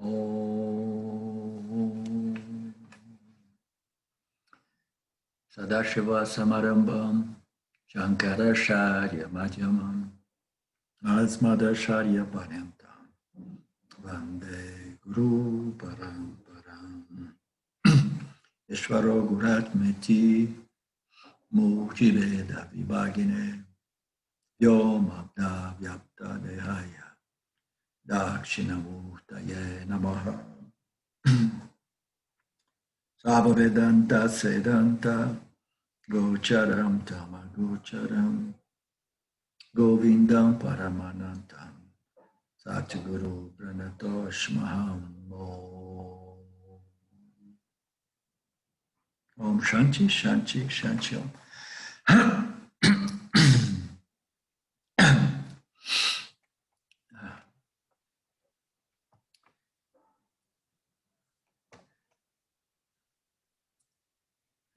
Om. Sadashiva Samarambam Shankaracharya Madhyamam Asmadacharya Paryantam Vande Guru Paramparam Ishvaro Guratmeti Mukti Veda Vibhagine Yom Abda Vyapta Dehaya Dakshinamurtaye Namaha Sava Vedanta Sedanta Gocharam Tamagocharam Govindam Paramanantam Satguru Pranatoshmaham Om Shanti Shanti Shanti Om.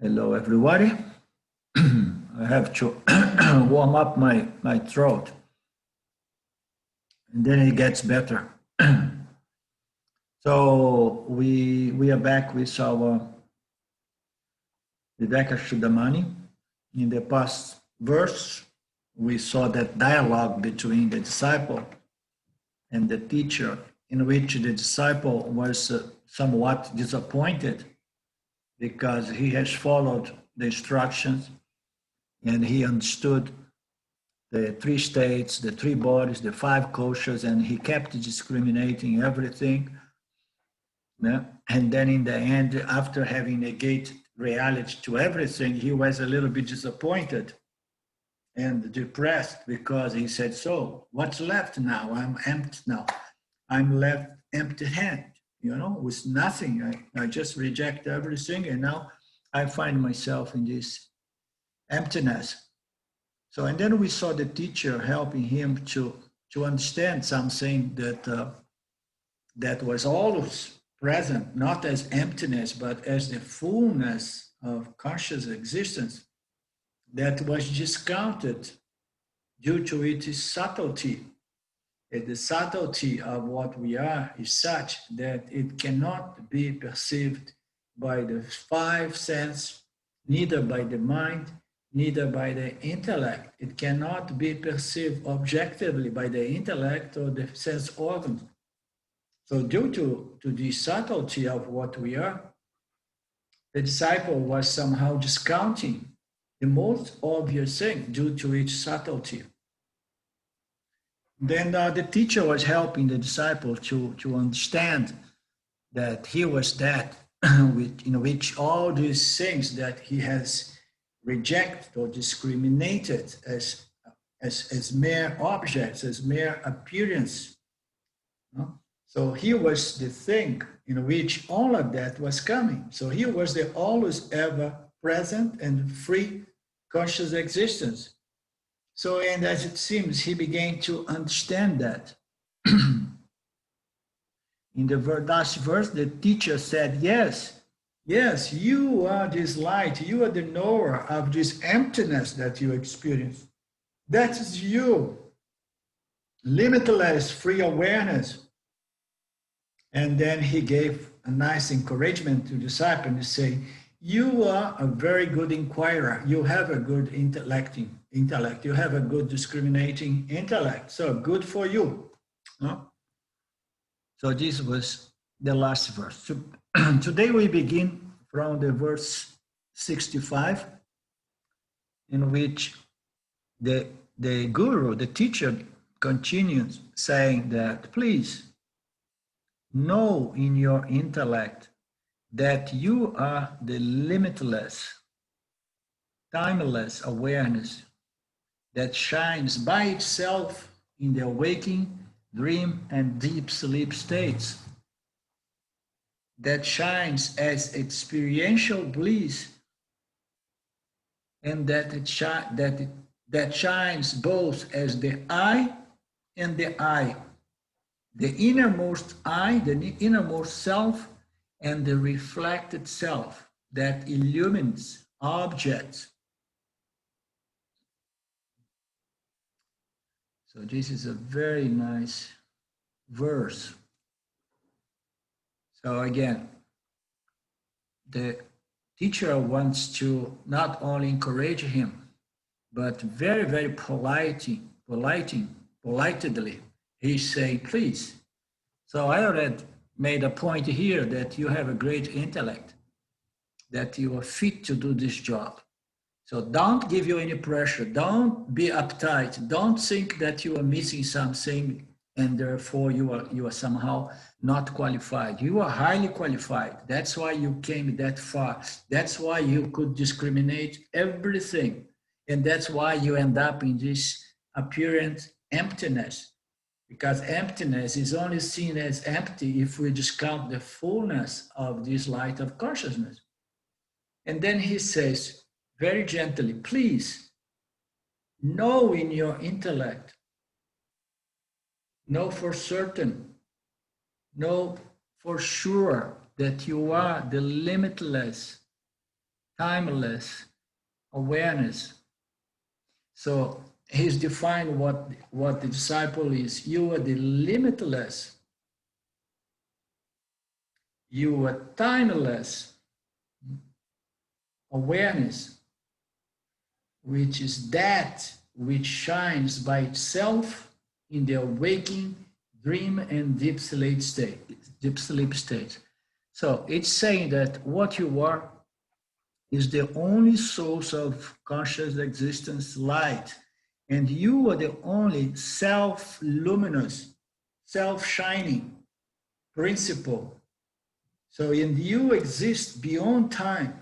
Hello everybody. I have to warm up my throat and then it gets better. So we are back with our Vivekachudamani. In the past verse, we saw that dialogue between the disciple and the teacher, in which the disciple was somewhat disappointed because he has followed the instructions and he understood the three states, the three bodies, the five koshas, and he kept discriminating everything. Yeah? And then in the end, after having negated reality to everything, he was a little bit disappointed and depressed because he said, so what's left now? I'm empty now. I'm left empty-handed, with nothing. I just reject everything and now I find myself in this emptiness. So, and then we saw the teacher helping him to understand something that was always present, not as emptiness, but as the fullness of conscious existence that was discounted due to its subtlety. And the subtlety of what we are is such that it cannot be perceived by the five senses, neither by the mind, neither by the intellect. It cannot be perceived objectively by the intellect or the sense organs. So due to the subtlety of what we are, the disciple was somehow discounting the most obvious thing due to its subtlety. Then the teacher was helping the disciple to understand that he was that in which all these things that he has rejected or discriminated as mere objects, as mere appearance. So he was the thing in which all of that was coming. So he was the always ever present and free conscious existence. So, and as it seems, he began to understand that. In the last verse, the teacher said, yes, you are this light. You are the knower of this emptiness that you experience. That is you. Limitless free awareness. And then he gave a nice encouragement to the disciple and say, you are a very good inquirer. You have a good intellect. You have a good discriminating intellect. So good for you. No? So this was the last verse. So, today we begin from the verse 65, in which the guru, the teacher, continues saying that, please, know in your intellect that you are the limitless, timeless awareness that shines by itself in the waking, dream, and deep sleep states, that shines as experiential bliss, and that shines both as the I and the I, the innermost I, the innermost self, and the reflected self that illumines objects. So this is a very nice verse. So again, the teacher wants to not only encourage him, but very, very politely, he's saying, please. So I already made a point here that you have a great intellect, that you are fit to do this job. So don't give you any pressure. Don't be uptight. Don't think that you are missing something and therefore you are somehow not qualified. You are highly qualified. That's why you came that far. That's why you could discriminate everything. And that's why you end up in this apparent emptiness. Because emptiness is only seen as empty if we discount the fullness of this light of consciousness. And then he says, very gently, please, know in your intellect, know for certain, know for sure that you are the limitless, timeless awareness. So he's defined what the disciple is. You are the limitless. You are timeless awareness, which is that which shines by itself in the awaking, dream, and deep sleep state. So it's saying that what you are is the only source of conscious existence light, and you are the only self-luminous, self-shining principle. So, and you exist beyond time.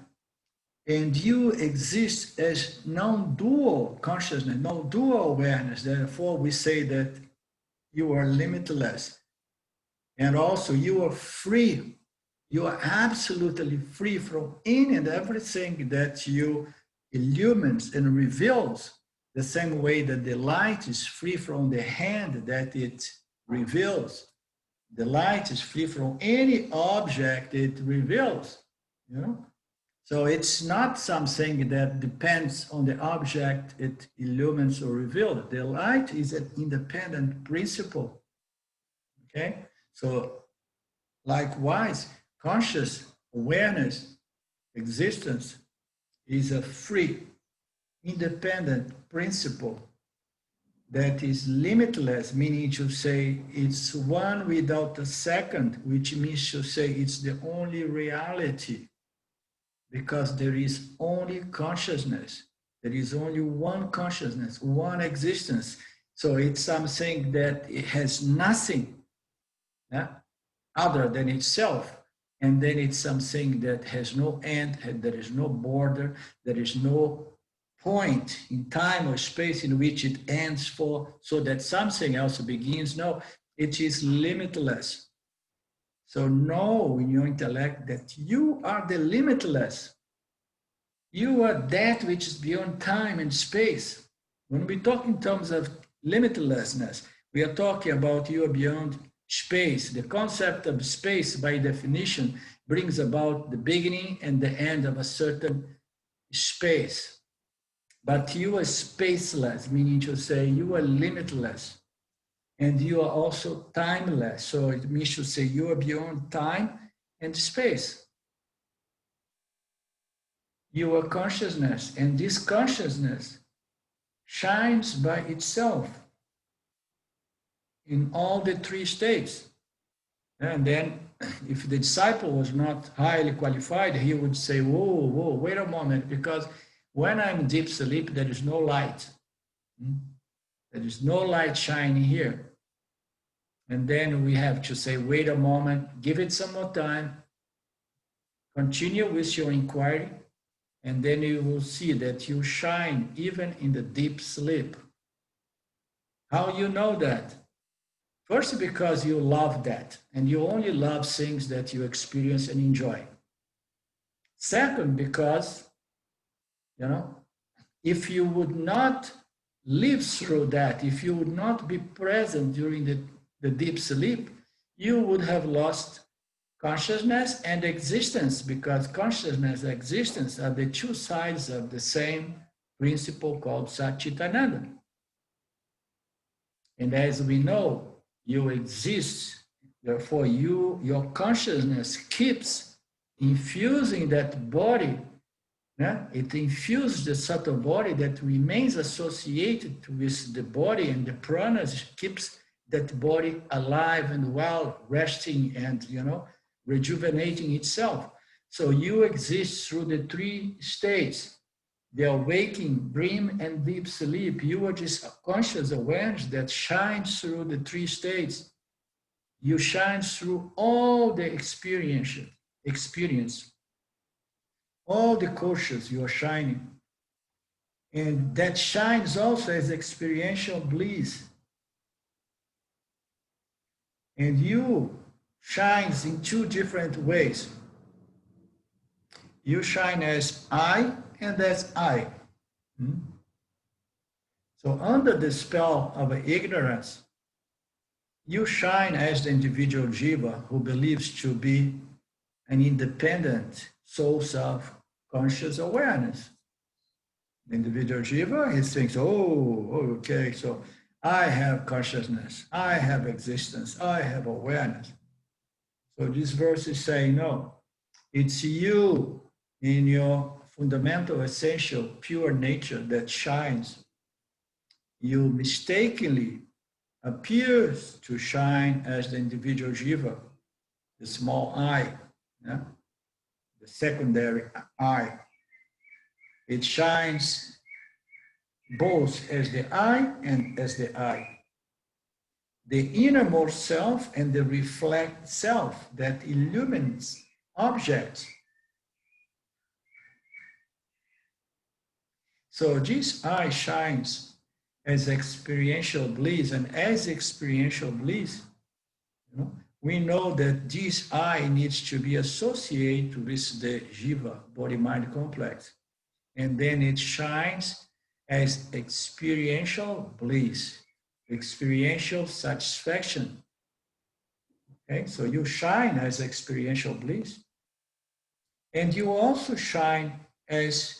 And you exist as non-dual consciousness, non-dual awareness. Therefore, we say that you are limitless. And also, you are free. You are absolutely free from any and everything that you illumines and reveals, the same way that the light is free from the hand that it reveals. The light is free from any object it reveals, you know? So it's not something that depends on the object it illumines or reveals. The light is an independent principle, okay? So likewise, conscious awareness, existence is a free, independent principle that is limitless, meaning to say it's one without a second, which means to say it's the only reality. Because there is only consciousness. There is only one consciousness, one existence. So it's something that it has nothing other than itself. And then it's something that has no end, there is no border, there is no point in time or space in which it ends for, so that something else begins. No, it is limitless. So know in your intellect that you are the limitless. You are that which is beyond time and space. When we talk in terms of limitlessness, we are talking about you are beyond space. The concept of space, by definition, brings about the beginning and the end of a certain space. But you are spaceless, meaning to say you are limitless. And you are also timeless. So it means to say you are beyond time and space. You are consciousness, and this consciousness shines by itself in all the three states. And then if the disciple was not highly qualified, he would say, whoa, wait a moment, because when I'm deep sleep, there is no light. There is no light shining here. And then we have to say, wait a moment, give it some more time, continue with your inquiry, and then you will see that you shine even in the deep sleep. How you know that? First, because you love that, and you only love things that you experience and enjoy. Second, because, if you would not live through that, if you would not be present during the deep sleep, you would have lost consciousness and existence, because consciousness and existence are the two sides of the same principle called Satchitananda. And as we know, you exist Therefore, your consciousness keeps infusing that body. Yeah? It infuses the subtle body that remains associated with the body, and the pranas keeps that body alive and well, resting and, rejuvenating itself. So you exist through the three states: the awaking, dream, and deep sleep. You are just a conscious awareness that shines through the three states. You shine through all the experience, all the koshas you are shining. And that shines also as experiential bliss. And you shines in two different ways. You shine as I and as I. So under the spell of ignorance, you shine as the individual jiva who believes to be an independent source of conscious awareness. The individual jiva, he thinks, okay, so I have consciousness, I have existence, I have awareness. So this verse is saying, no, it's you in your fundamental, essential, pure nature that shines. You mistakenly appears to shine as the individual jiva, the small I, yeah? The secondary I. It shines both as the I and as the I. The innermost self and the reflect self that illumines objects. So this I shines as experiential bliss, and as experiential bliss, we know that this I needs to be associated with the jiva, body-mind complex. And then it shines as experiential bliss, experiential satisfaction. Okay, so you shine as experiential bliss. And you also shine as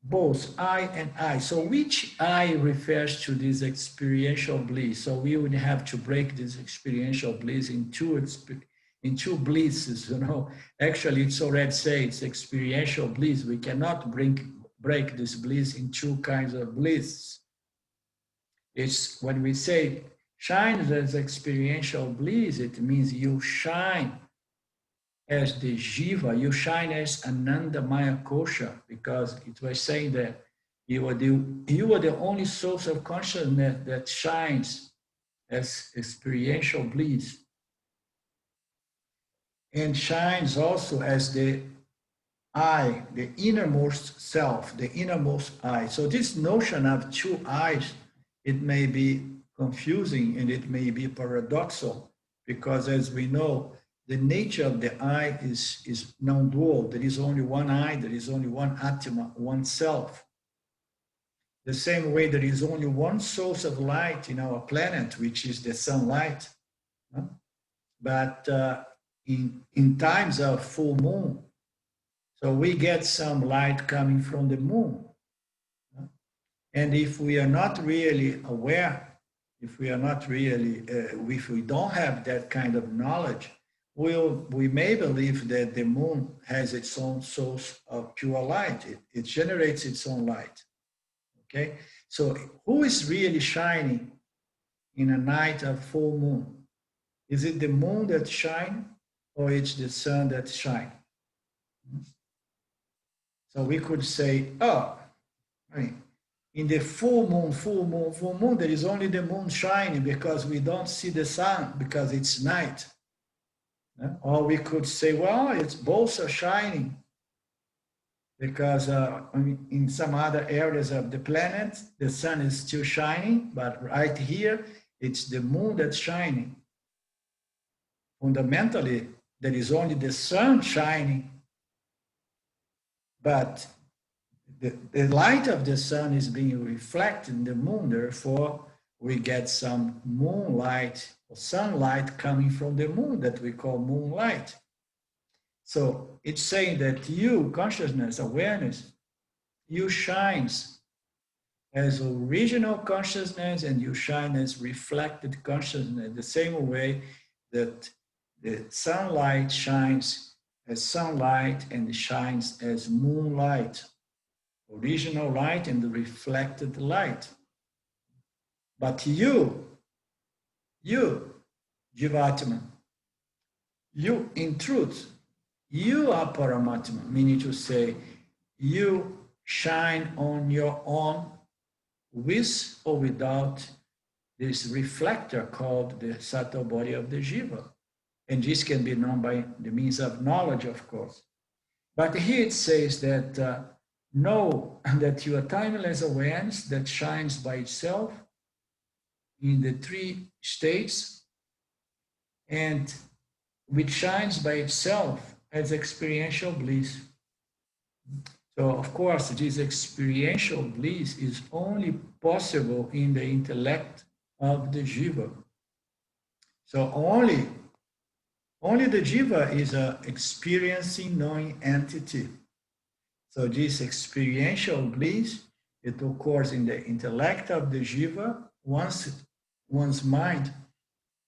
both I and I. So which I refers to this experiential bliss? So we would have to break this experiential bliss in two blisses, Actually, it's already said it's experiential bliss. We cannot break this bliss in two kinds of bliss. It's when we say shine as experiential bliss, it means you shine as the jiva, you shine as Anandamaya Kosha, because it was saying that you are the only source of consciousness that shines as experiential bliss, and shines also as the I, the innermost self, the innermost I. So this notion of two I's, it may be confusing and it may be paradoxal, because as we know, the nature of the I is non-dual. There is only one I, there is only one Atma, one self. The same way there is only one source of light in our planet, which is the sunlight. But in times of full moon, so we get some light coming from the moon. And if we are not really aware, if we don't have that kind of knowledge, we may believe that the moon has its own source of pure light. It generates its own light. Okay? So who is really shining in a night of full moon? Is it the moon that shines, or it's the sun that shines? So we could say, in the full moon, there is only the moon shining because we don't see the sun because it's night. Or we could say, well, it's both are shining because in some other areas of the planet, the sun is still shining, but right here, it's the moon that's shining. Fundamentally, there is only the sun shining, but the light of the sun is being reflected in the moon. Therefore, we get some moonlight or sunlight coming from the moon that we call moonlight. So it's saying that you, consciousness, awareness, you shines as original consciousness and you shine as reflected consciousness, the same way that The sunlight shines as sunlight and shines as moonlight, original light and reflected light. But you, Jivatman, you in truth, you are Paramatma, meaning to say, you shine on your own with or without this reflector called the subtle body of the Jiva. And this can be known by the means of knowledge, of course. But here it says that know that you are timeless awareness that shines by itself in the three states and which shines by itself as experiential bliss. So, of course, this experiential bliss is only possible in the intellect of the Jiva. So only the Jiva is an experiencing, knowing entity. So this experiential bliss, it occurs in the intellect of the Jiva once one's mind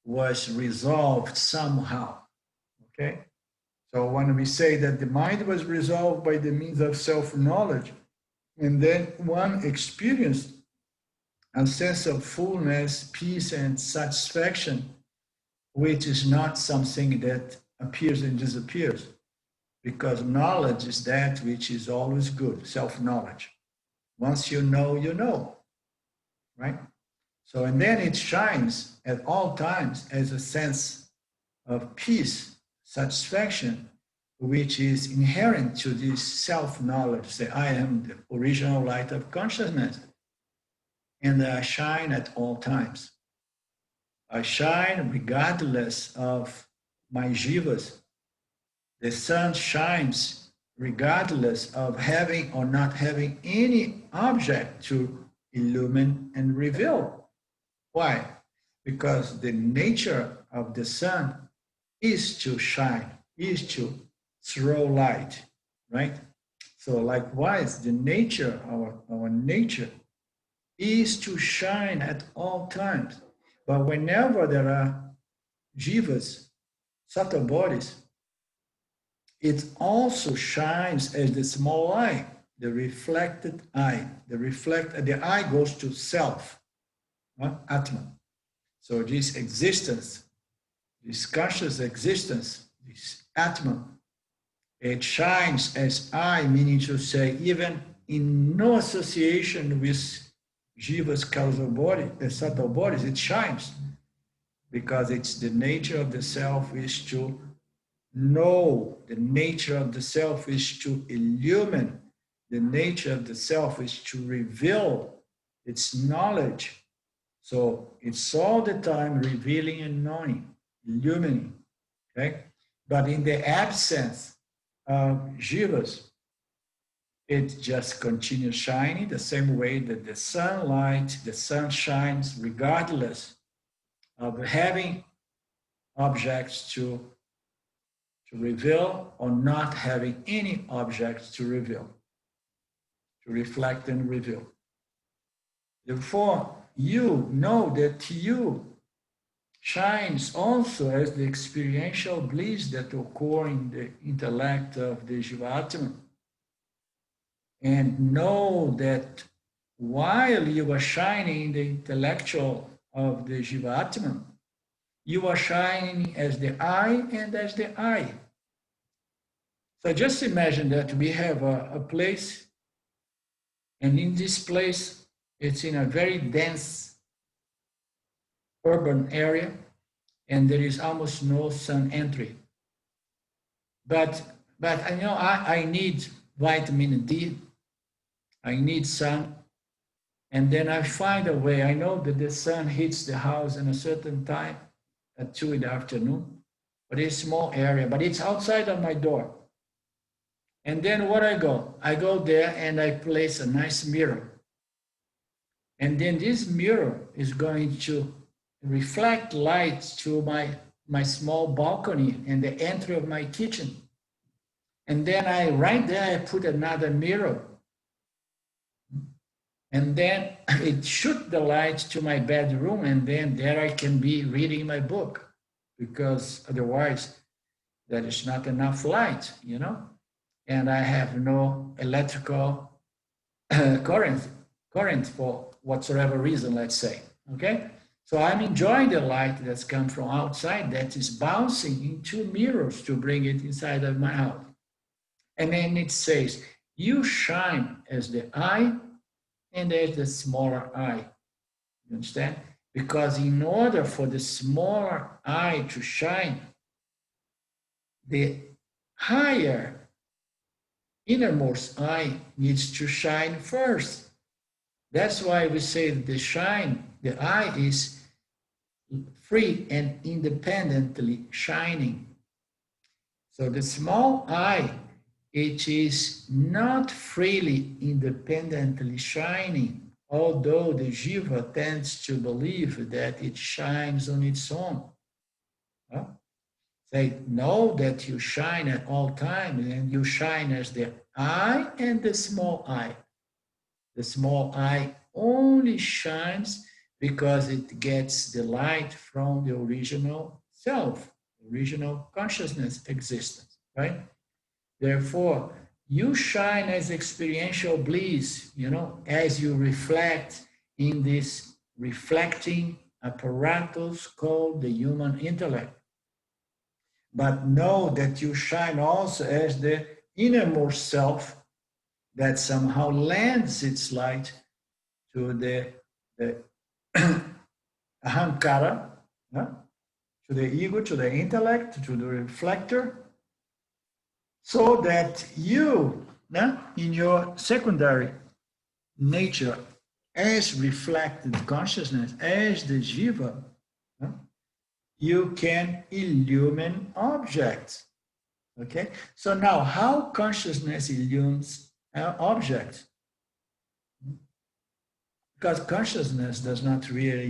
was resolved somehow. Okay? So when we say that the mind was resolved by the means of self-knowledge, and then one experienced a sense of fullness, peace, and satisfaction, which is not something that appears and disappears, because knowledge is that which is always good, self-knowledge. Once you know, right? So, and then it shines at all times as a sense of peace, satisfaction, which is inherent to this self-knowledge. Say, I am the original light of consciousness, and I shine at all times. I shine regardless of my jivas. The sun shines regardless of having or not having any object to illumine and reveal. Why? Because the nature of the sun is to shine, is to throw light, right? So likewise, the nature, our nature is to shine at all times. But whenever there are jivas, subtle bodies, it also shines as the small eye, the reflected eye. The eye goes to self, Atman. So this existence, this conscious existence, this Atman, it shines as I, meaning to say, even in no association with Jiva's causal body, the subtle bodies, it shines because it's the nature of the self is to know, the nature of the self is to illumine, the nature of the self is to reveal its knowledge. So it's all the time revealing and knowing, illumining, okay? But in the absence of Jivas, it just continues shining the same way that the sun shines regardless of having objects to reveal or not having any objects to reveal, to reflect and reveal. Therefore, you know that you shines also as the experiential bliss that occurs in the intellect of the Jivatman. And know that while you are shining in the intellectual of the Jivatman, you are shining as the I and as the I. So just imagine that we have a place, and in this place, it's in a very dense urban area, and there is almost no sun entry. But I know I need vitamin D, I need sun, and then I find a way. I know that the sun hits the house in a certain time, at 2 in the afternoon, but it's a small area, but it's outside of my door. And then what I go there and I place a nice mirror. And then this mirror is going to reflect light to my small balcony and the entry of my kitchen. And then right there, I put another mirror. And then it shoots the light to my bedroom, and then there I can be reading my book. because otherwise there is not enough light, and I have no electrical current for whatsoever reason, let's say, okay? So I'm enjoying the light that's come from outside that is bouncing into mirrors to bring it inside of my house. And then it says, you shine as the eye and as the smaller eye. You understand? Because in order for the smaller eye to shine, the higher innermost eye needs to shine first. That's why we say the eye is free and independently shining. So the small eye, it is not freely independently shining, although the jiva tends to believe that it shines on its own. Huh? They know that you shine at all times, and you shine as the eye and the small eye. The small eye only shines because it gets the light from the original self, original consciousness existence, right? Therefore, you shine as experiential bliss, as you reflect in this reflecting apparatus called the human intellect. But know that you shine also as the innermost self that somehow lends its light to the ahankara, to the ego, to the intellect, to the reflector, so that you, in your secondary nature, as reflected consciousness, as the jiva, you can illumine objects. Okay? So now, how consciousness illumines objects? Because consciousness does not really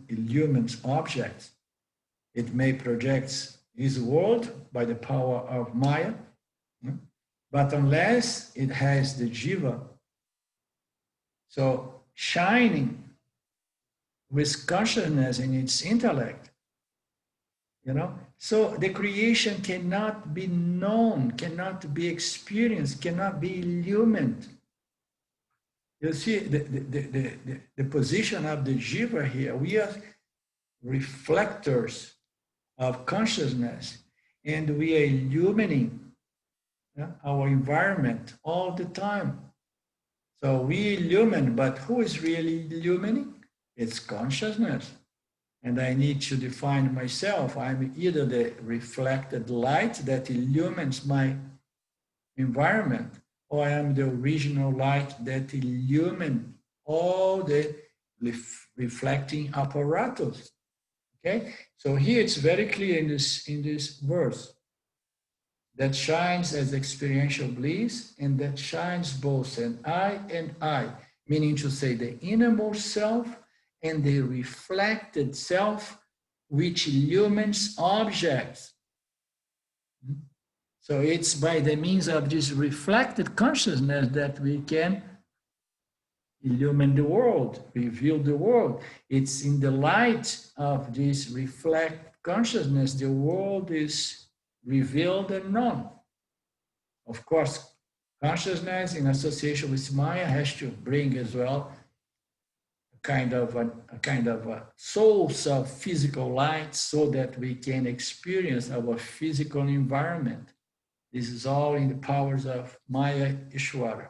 illumine objects. It may project his world by the power of Maya, but unless it has the jiva, so shining with consciousness in its intellect, so the creation cannot be known, cannot be experienced, cannot be illumined. You see the position of the jiva here. We are reflectors of consciousness, and we are illumining our environment all the time. So we illumine, but who is really illumining? It's consciousness. And I need to define myself. I'm either the reflected light that illumines my environment, or I am the original light that illumines all the reflecting apparatus. Okay? So here it's very clear in this verse that shines as experiential bliss, and that shines both an I, meaning to say the innermost self and the reflected self, which illumines objects. So it's by the means of this reflected consciousness that we can illumine the world, reveal the world. It's in the light of this reflect consciousness the world is revealed and known. Of course, consciousness in association with Maya has to bring as well a kind of a source of physical light so that we can experience our physical environment. This is all in the powers of Maya Ishvara.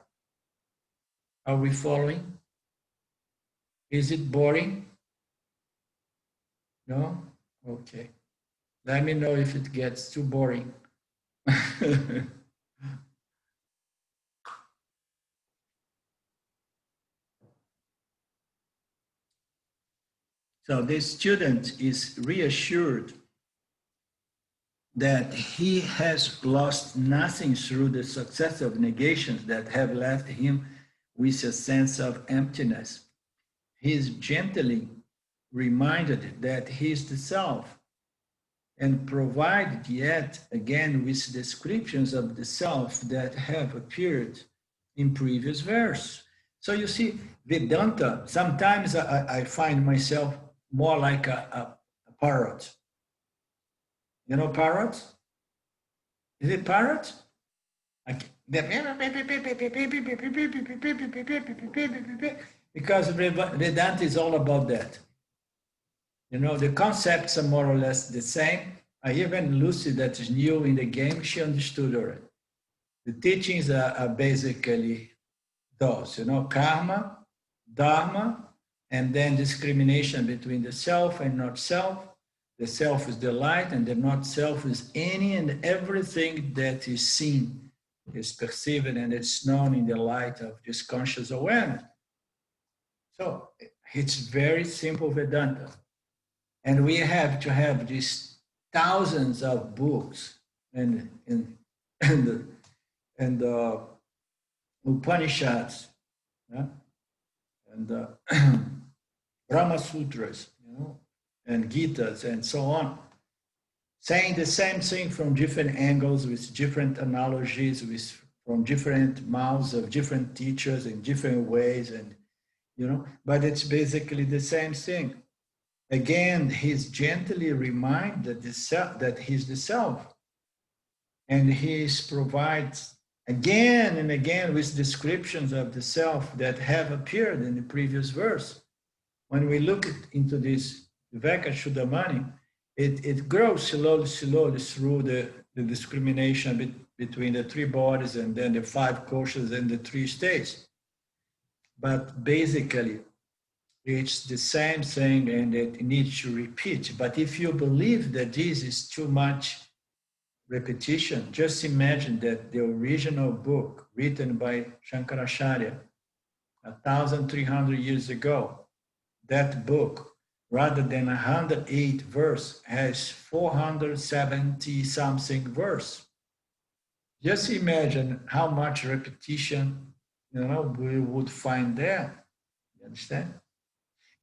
Are we following? Is it boring? No? Okay. Let me know if it gets too boring. So this student is reassured that he has lost nothing through the successive negations that have left him with a sense of emptiness. He is gently reminded that he is the self, and provided yet again with descriptions of the self that have appeared in previous verse. So you see, Vedanta, sometimes I find myself more like a parrot. You know parrots? Is it parrots? Because Vedanta is all about that. You know, the concepts are more or less the same. Even Lucy, that is new in the game, she understood already. The teachings are basically those, you know, karma, dharma, and then discrimination between the self and not self. The self is the light, and the not self is any and everything that is seen, is perceived, and it's known in the light of this conscious awareness. So it's very simple Vedanta. And we have to have these thousands of books and Upanishads, yeah? and Brahma Sutras, you know, and Gitas, and so on, saying the same thing from different angles, with different analogies, from different mouths of different teachers in different ways, and you know, but it's basically the same thing. Again, he's gently reminded that he's the self, and he provides again and again with descriptions of the self that have appeared in the previous verse. When we look into this Vivekachudamani, it grows slowly through the discrimination between the three bodies and then the five koshas and the three states. But basically, it's the same thing, and it needs to repeat. But if you believe that this is too much repetition, just imagine that the original book written by Shankaracharya 1,300 years ago, that book, rather than 108 verse, has 470 something verse. Just imagine how much repetition, you know, we would find there. You understand?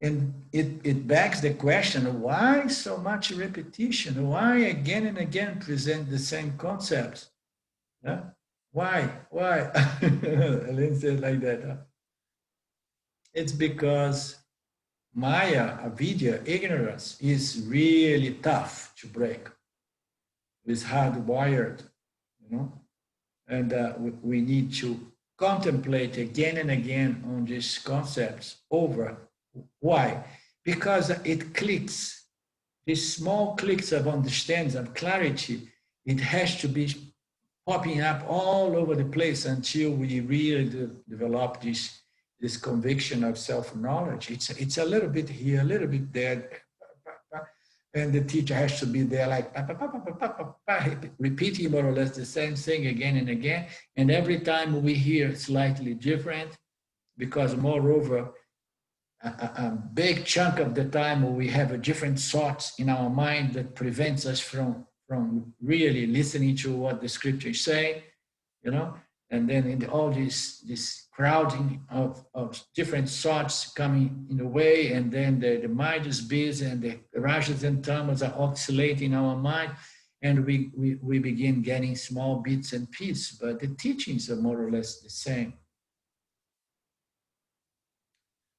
And it begs the question, why so much repetition? Why again and again present the same concepts? Yeah? Why? Elaine said like that. Huh? It's because Maya, avidya, ignorance, is really tough to break. It's hardwired, you know? And we need to contemplate again and again on these concepts over. Why? Because it clicks. These small clicks of understanding, of clarity, it has to be popping up all over the place until we really develop this conviction of self-knowledge. It's a little bit here, a little bit there, and the teacher has to be there like repeating more or less the same thing again and again. And every time we hear slightly different, because moreover, a big chunk of the time we have a different thoughts in our mind that prevents us from really listening to what the scripture is saying, you know, and then in all this crowding of different thoughts coming in the way, and then the mind is busy and the rajas and tamas are oscillating in our mind, and we begin getting small bits and pieces, but the teachings are more or less the same.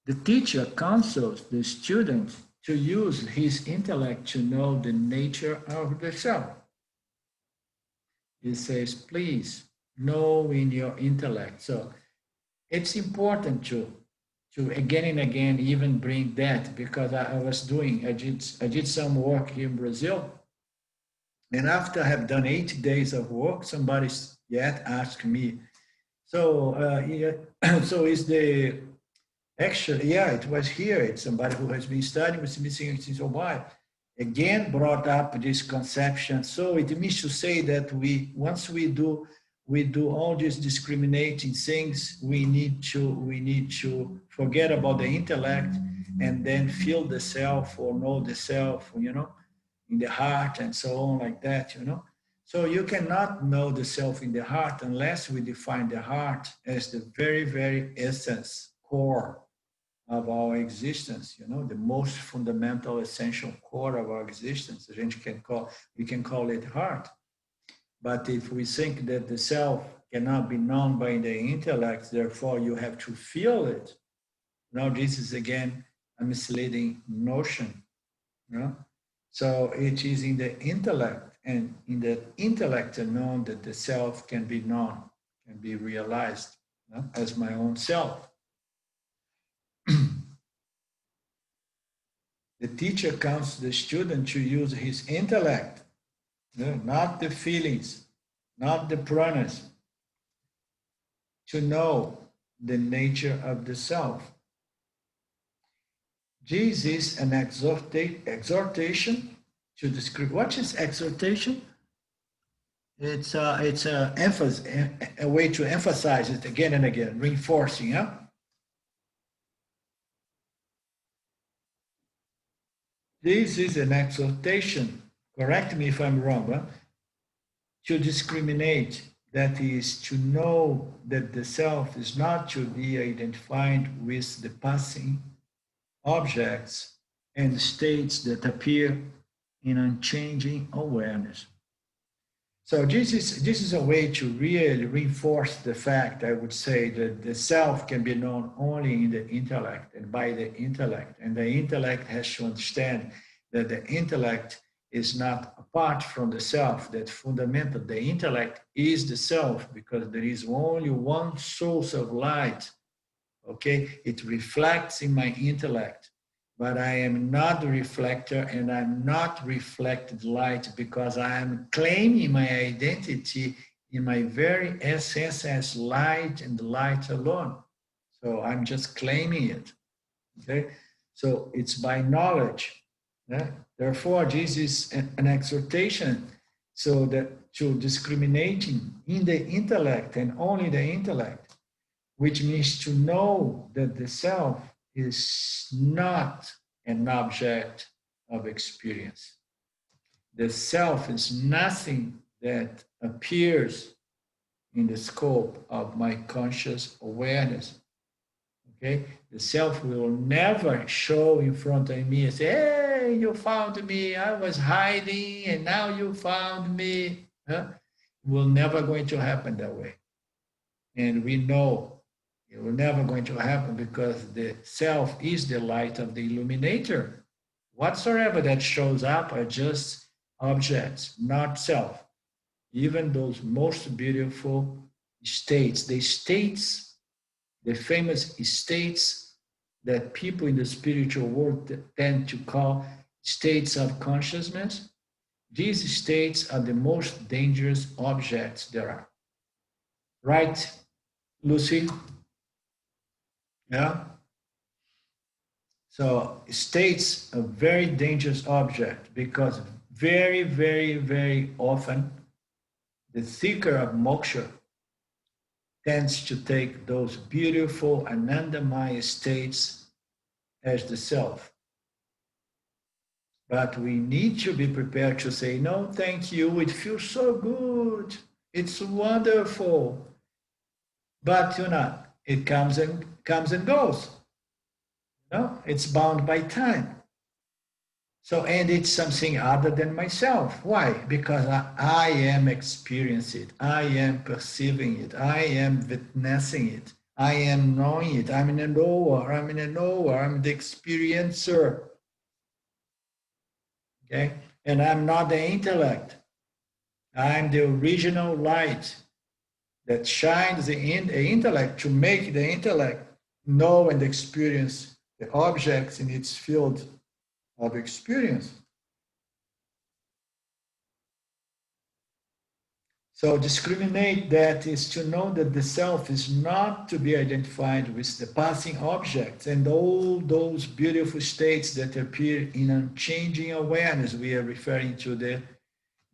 The teacher counsels the student to use his intellect to know the nature of the self. He says, please know in your intellect. So it's important to again and again even bring that, because I did some work here in Brazil, and after I have done 80 days of work, somebody yet asked me, so so is the actually, yeah, it was here. It's somebody who has been studying with me since a while. Again, brought up this conception. So it means to say that once we do all these discriminating things, we need to forget about the intellect and then feel the self or know the self, you know, in the heart and so on like that, you know. So you cannot know the self in the heart unless we define the heart as the very, very essence, core of our existence, you know, the most fundamental, essential core of our existence. We can call it heart. But if we think that the self cannot be known by the intellect, therefore you have to feel it. Now this is again a misleading notion, you know? So it is in the intellect and in the intellect alone that the self can be known, can be realized, you know, as my own self. The teacher counts the student to use his intellect, you know, not the feelings, not the pranas, to know the nature of the self. This is an exhortation to describe. What is exhortation? It's a emphasis, a way to emphasize it again and again, reinforcing. Yeah. This is an exhortation. Correct me if I'm wrong. Huh? To discriminate, that is, to know that the self is not to be identified with the passing objects and states that appear in unchanging awareness. So this is a way to really reinforce the fact, I would say, that the self can be known only in the intellect and by the intellect. And the intellect has to understand that the intellect is not apart from the self, that fundamental, the intellect is the self, because there is only one source of light, okay? It reflects in my intellect, but I am not the reflector and I'm not reflected light, because I am claiming my identity in my very essence as light and light alone. So I'm just claiming it, okay? So it's by knowledge. Yeah? Therefore, this is an exhortation so that to discriminating in the intellect and only the intellect, which means to know that the self is not an object of experience. The self is nothing that appears in the scope of my conscious awareness. Okay? The self will never show in front of me and say, hey, you found me, I was hiding and now you found me. Huh? It will never going to happen that way. And we know it will never going to happen, because the self is the light of the illuminator. Whatsoever that shows up are just objects, not self. Even those most beautiful states, the famous states that people in the spiritual world tend to call states of consciousness, these states are the most dangerous objects there are. Right, Lucy? Yeah? So states a very dangerous object, because very, very, very often the seeker of moksha tends to take those beautiful Anandamaya states as the self. But we need to be prepared to say, no, thank you, it feels so good, it's wonderful. But you know, it comes and goes. You know, it's bound by time. So, and it's something other than myself. Why? Because I am experiencing it. I am perceiving it. I am witnessing it. I am knowing it. I'm in a knower. I'm in a knower. I'm the experiencer. Okay? And I'm not the intellect. I'm the original light that shines the intellect to make the intellect know and experience the objects in its field of experience. So discriminate, that is to know that the self is not to be identified with the passing objects and all those beautiful states that appear in unchanging awareness. We are referring to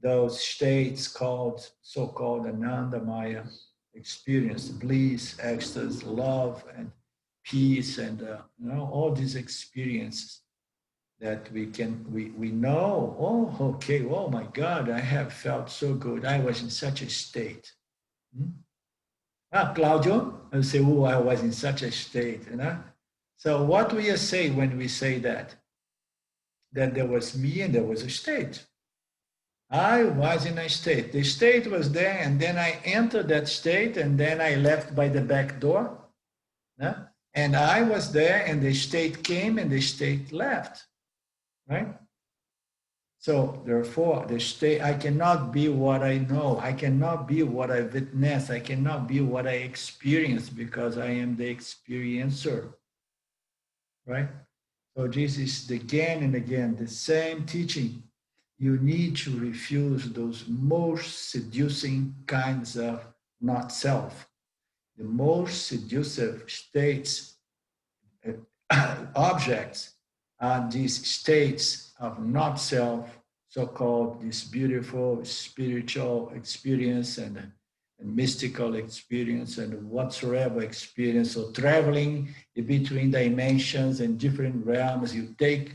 those states called, so-called Anandamaya experience, bliss, ecstasy, love, and peace, and you know, all these experiences that we know, oh, okay, oh my God, I have felt so good. I was in such a state. Claudio, I say, oh, I was in such a state. You know? So what do we say when we say that? That there was me and there was a state. I was in a state. The state was there, and then I entered that state, and then I left by the back door. Yeah? And I was there, and the state came, and the state left. Right? So therefore, the state, I cannot be what I know. I cannot be what I witness. I cannot be what I experience because I am the experiencer, right? So this is again and again the same teaching. You need to refuse those most seducing kinds of not self. The most seductive states, objects are these states of not self, so-called this beautiful spiritual experience and mystical experience and whatsoever experience. So traveling between dimensions and different realms, you take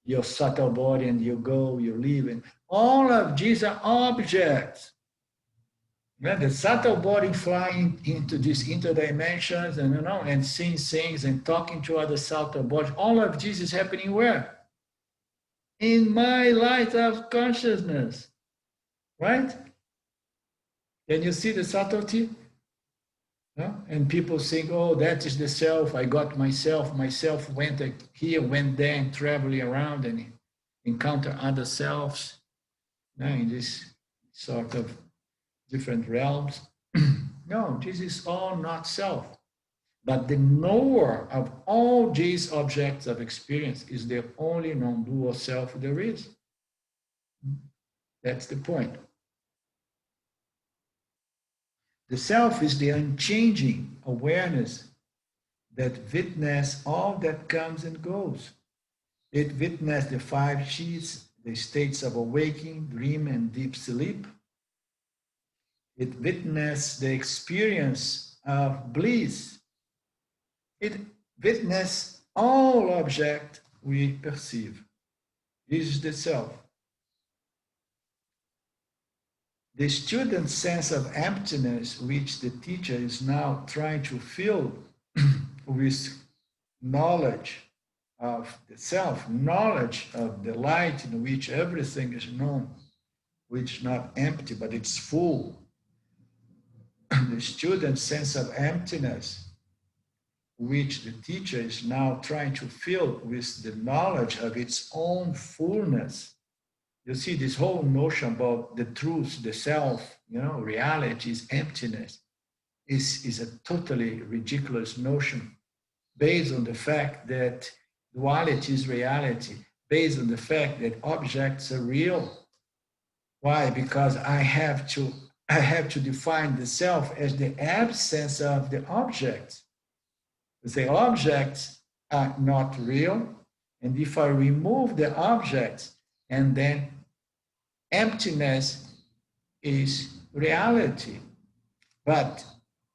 your subtle body and you go, you live in. All of these are objects. Yeah, the subtle body flying into these interdimensions and and seeing things and talking to other subtle bodies. All of this is happening where? In my light of consciousness, right? Can you see the subtlety? Yeah? And people think, oh, that is the self. I got myself. Myself went here, went there, and traveling around and encounter other selves in this sort of different realms. No, this is all not self. But the knower of all these objects of experience is the only non-dual self there is. That's the point. The self is the unchanging awareness that witnesses all that comes and goes. It witnesses the five sheets, the states of awakening, dream, and deep sleep. It witnesses the experience of bliss. It witnesses all objects we perceive. This is the self. The student's sense of emptiness, which the teacher is now trying to fill with knowledge of the self, knowledge of the light in which everything is known, which is not empty, but it's full. The student's sense of emptiness, which the teacher is now trying to fill with the knowledge of its own fullness. You see, this whole notion about the truth, the self, reality is emptiness, is a totally ridiculous notion based on the fact that duality is reality, based on the fact that objects are real. Why? Because I have to define the self as the absence of the object. The objects are not real, and if I remove the objects, and then emptiness is reality. But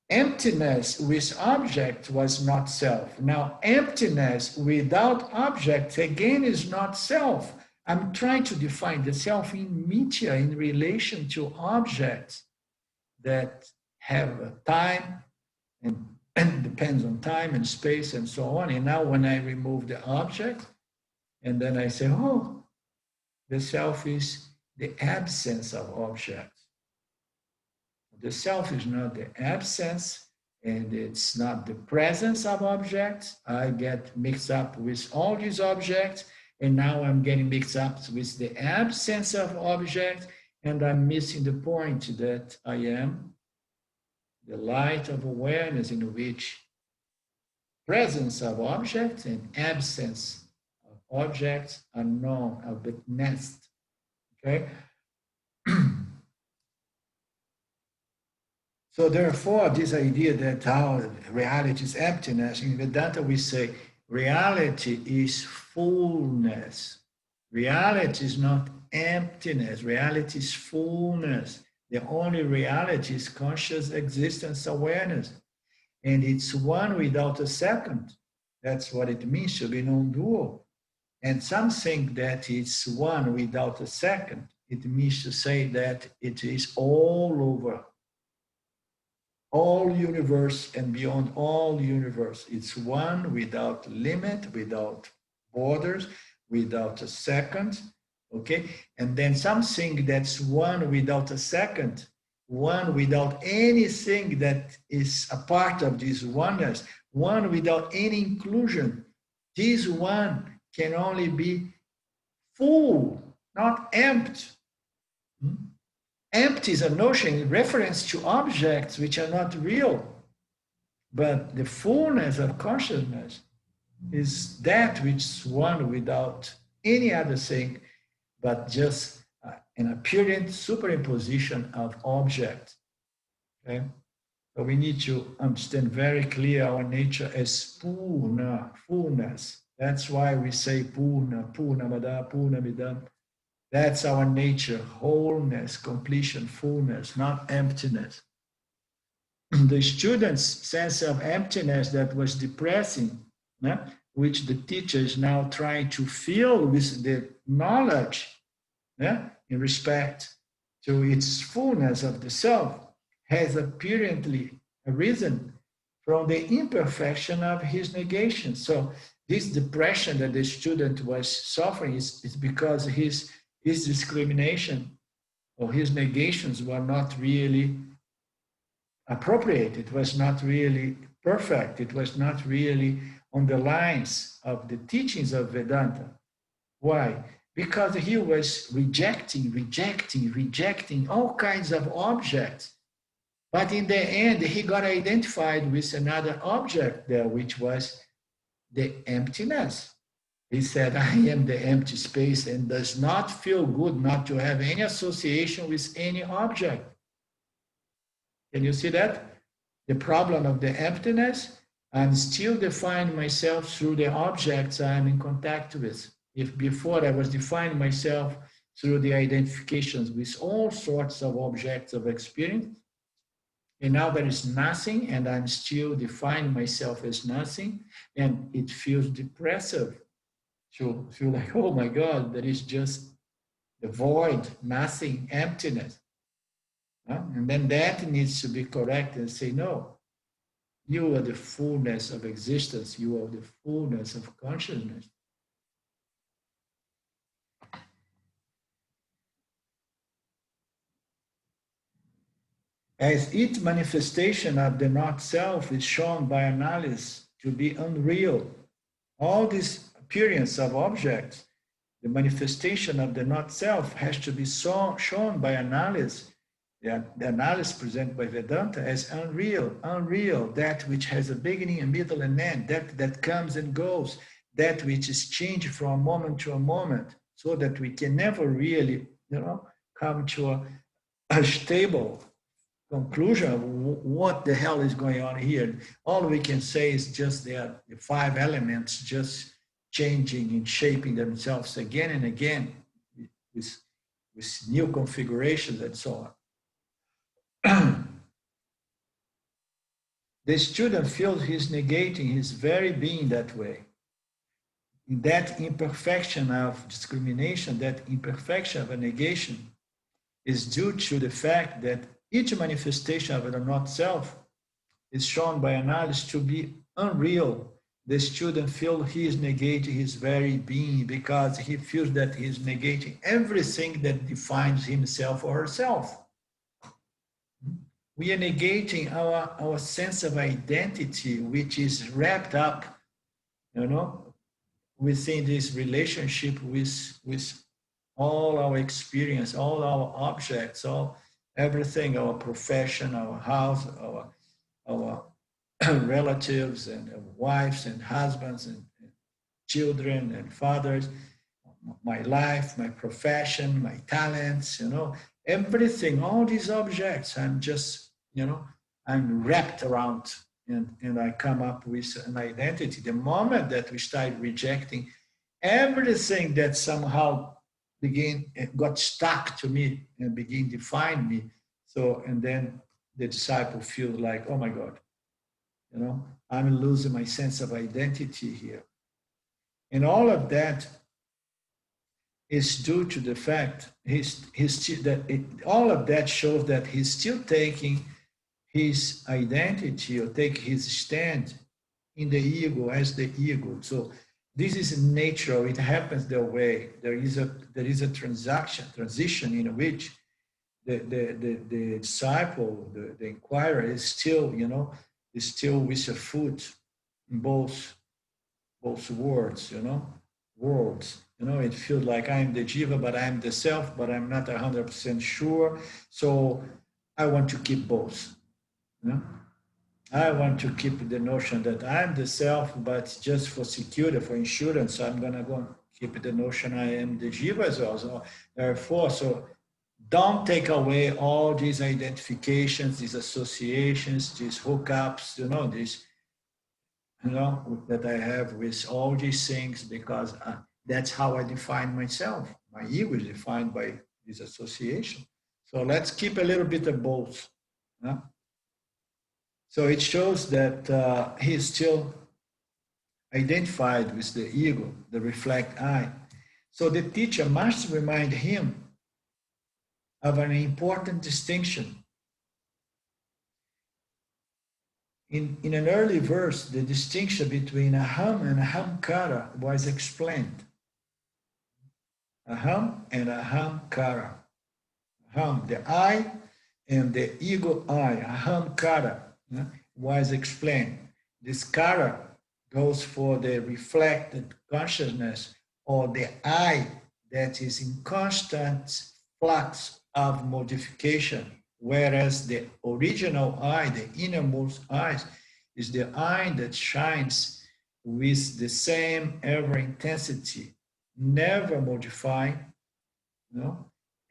emptiness with object was not self. Now, emptiness without object again is not self. I'm trying to define the self in media in relation to objects that have time and depends on time and space and so on. And now when I remove the object, and then I say, oh, the self is the absence of objects. The self is not the absence, and it's not the presence of objects. I get mixed up with all these objects, and now I'm getting mixed up with the absence of objects, and I'm missing the point that I am the light of awareness in which presence of objects and absence of objects are known, are witnessed. Okay? So therefore, this idea that how reality is emptiness, in Vedanta we say reality is fullness. Reality is not emptiness. Reality is fullness. The only reality is conscious existence awareness. And it's one without a second. That's what it means to be non-dual. And something that is one without a second, it means to say that it is all over. All universe and beyond all universe. It's one without limit, without borders, without a second. Okay? And then something that's one without a second, one without anything that is a part of this oneness, one without any inclusion. This one can only be full. not empty. Empty is a notion in reference to objects which are not real, but the fullness of consciousness is that which is one without any other thing but just an apparent superimposition of objects. Okay? So we need to understand very clear our nature as purna, fullness. That's why we say purna, purnamada, purnamidam. That's our nature, wholeness, completion, fullness, not emptiness. The student's sense of emptiness that was depressing, which the teacher is now trying to fill with the knowledge in respect to its fullness of the self, has apparently arisen from the imperfection of his negation. So this depression that the student was suffering is because his discrimination or his negations were not really appropriate. It was not really perfect. It was not really on the lines of the teachings of Vedanta. Why? Because he was rejecting all kinds of objects. But in the end, he got identified with another object there, which was the emptiness. He said, I am the empty space, and does not feel good not to have any association with any object. Can you see that? The problem of the emptiness, I'm still defining myself through the objects I'm in contact with. If before I was defining myself through the identifications with all sorts of objects of experience, and now there is nothing, and I'm still defining myself as nothing, and it feels depressive. To feel like, oh my God, there is just the void, nothing, emptiness. And then that needs to be corrected and say, no, you are the fullness of existence, you are the fullness of consciousness. As each manifestation of the not-self is shown by analysis to be unreal, all this appearance of objects, the manifestation of the not-self has to be shown by analysis, the analysis presented by Vedanta as unreal, that which has a beginning, a middle, and end, that comes and goes, that which is changed from a moment to a moment, so that we can never really, come to a stable conclusion of what the hell is going on here. All we can say is just the five elements just changing and shaping themselves again and again with new configurations and so on. The student feels he's negating his very being that way. In that imperfection of discrimination, that imperfection of a negation is due to the fact that each manifestation of the not-self is shown by analysis to be unreal. The student feels he is negating his very being because he feels that he is negating everything that defines himself or herself. We are negating our sense of identity, which is wrapped up, within this relationship with all our experience, all our objects, everything, our profession, our house, our relatives and wives and husbands and children and fathers, my life, my profession, my talents, everything, all these objects, I'm just, I'm wrapped around and I come up with an identity. The moment that we start rejecting everything that somehow got stuck to me and begin to define me. So, and then the disciple feels like, oh my God, I'm losing my sense of identity here. And all of that is due to the fact all of that shows that he's still taking his identity or take his stand in the ego as the ego. So this is natural. It happens that way. There is a transition in which the disciple, the inquirer, is still, is still with a foot in both worlds, worlds. It feels like I'm the jiva, but I'm the self, but I'm not 100% sure. So I want to keep both. You know? I want to keep the notion that I'm the self, but just for security, for insurance, I'm gonna go keep the notion I am the jiva as well. So therefore, so don't take away all these identifications, these associations, these hookups, these, that I have with all these things, because that's how I define myself. My ego is defined by this association. So let's keep a little bit of both. Huh? So it shows that he is still identified with the ego, the reflect I. So the teacher must remind him of an important distinction. In an early verse, the distinction between aham and ahamkara was explained. Aham and ahamkara. Aham, the I, and the ego I, ahamkara, was explained. This kara goes for the reflected consciousness, or the I that is in constant flux of modification, whereas the original I, the innermost I, is the I that shines with the same ever intensity, never modifying,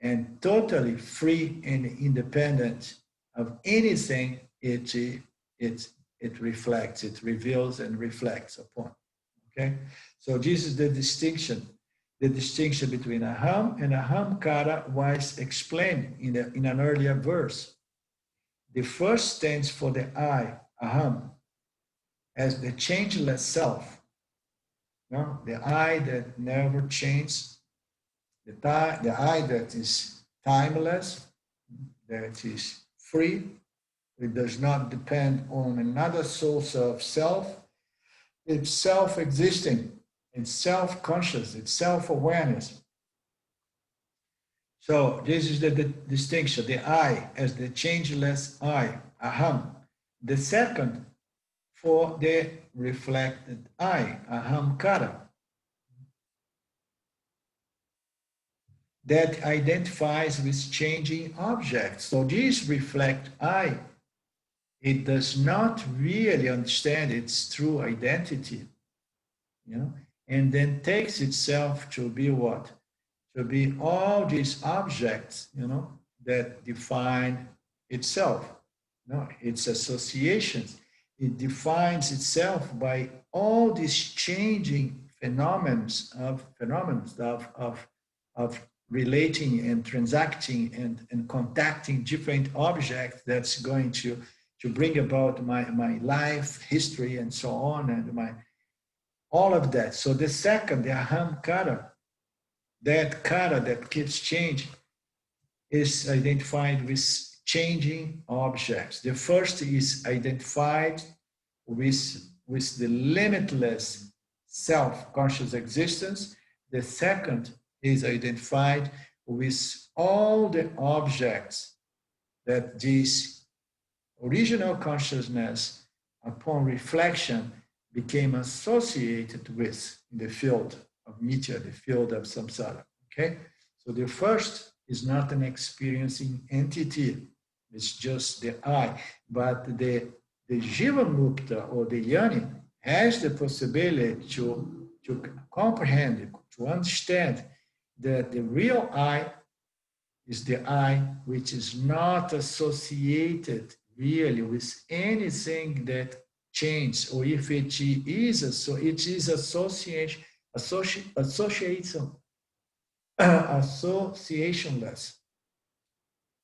and totally free and independent of anything it reflects, it reveals and reflects upon. Okay, so this is the distinction. The distinction between aham and ahamkara was explained in an earlier verse. The first stands for the I, aham, as the changeless self, the I that never changes, the I that is timeless, that is free. It does not depend on another source of self. It's self-existing, it's self-conscious, it's self-awareness. So this is the distinction, the I as the changeless I, aham. The second for the reflected I, ahamkara, that identifies with changing objects. So this reflect I, it does not really understand its true identity, and then takes itself to be what? To be all these objects, that define itself, its associations. It defines itself by all these changing phenomena of relating and transacting and contacting different objects that's going to bring about my life, history, and so on, and all of that. So the second, the ahamkara, that kara that keeps changing, is identified with changing objects. The first is identified with the limitless self-conscious existence. The second is identified with all the objects that this original consciousness, upon reflection, became associated with in the field of nitya, the field of samsara. Okay? So the first is not an experiencing entity, it's just the I. But the jiva mukta, or the yoni, has the possibility to comprehend, to understand that the real I is the I which is not associated really with anything that changes, or if it is, so it is associationless.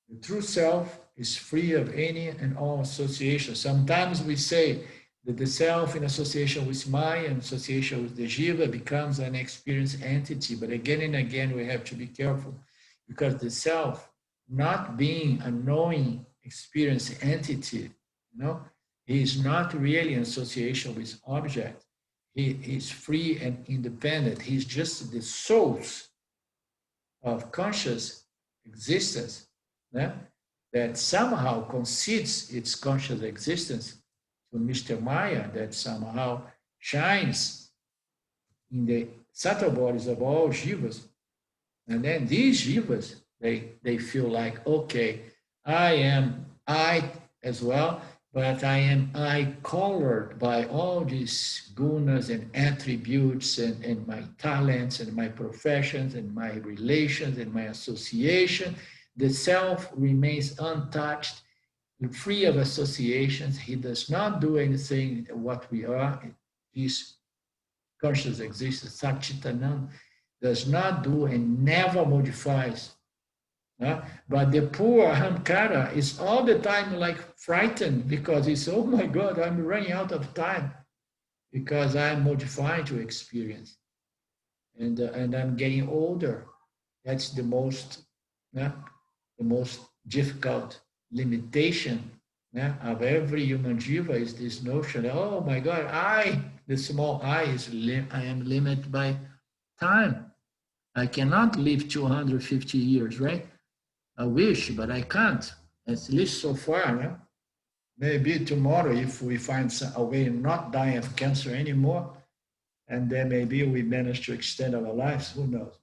The true self is free of any and all association. Sometimes we say that the self in association with Maya and association with the Jiva becomes an experienced entity, but again and again we have to be careful, because the self, not being a knowing experienced entity, he is not really in association with object. He is free and independent. He's just the source of conscious existence, that somehow concedes its conscious existence to Mr. Maya, that somehow shines in the subtle bodies of all jivas. And then these jivas, they feel like, okay, I am I as well, but I am I colored by all these gunas and attributes and my talents and my professions and my relations and my association. The self remains untouched, free of associations. He does not do anything what we are. This conscious existence, Satchitananda, does not do and never modifies. But the poor Ahamkara is all the time like frightened because it's, oh my God, I'm running out of time because I'm modifying to experience. And I'm getting older. That's the most difficult limitation of every human jiva is this notion that, oh my God, the small I I am limited by time. I cannot live 250 years, right? I wish, but I can't, at least so far. Maybe tomorrow, if we find a way not die of cancer anymore, and then maybe we manage to extend our lives, who knows?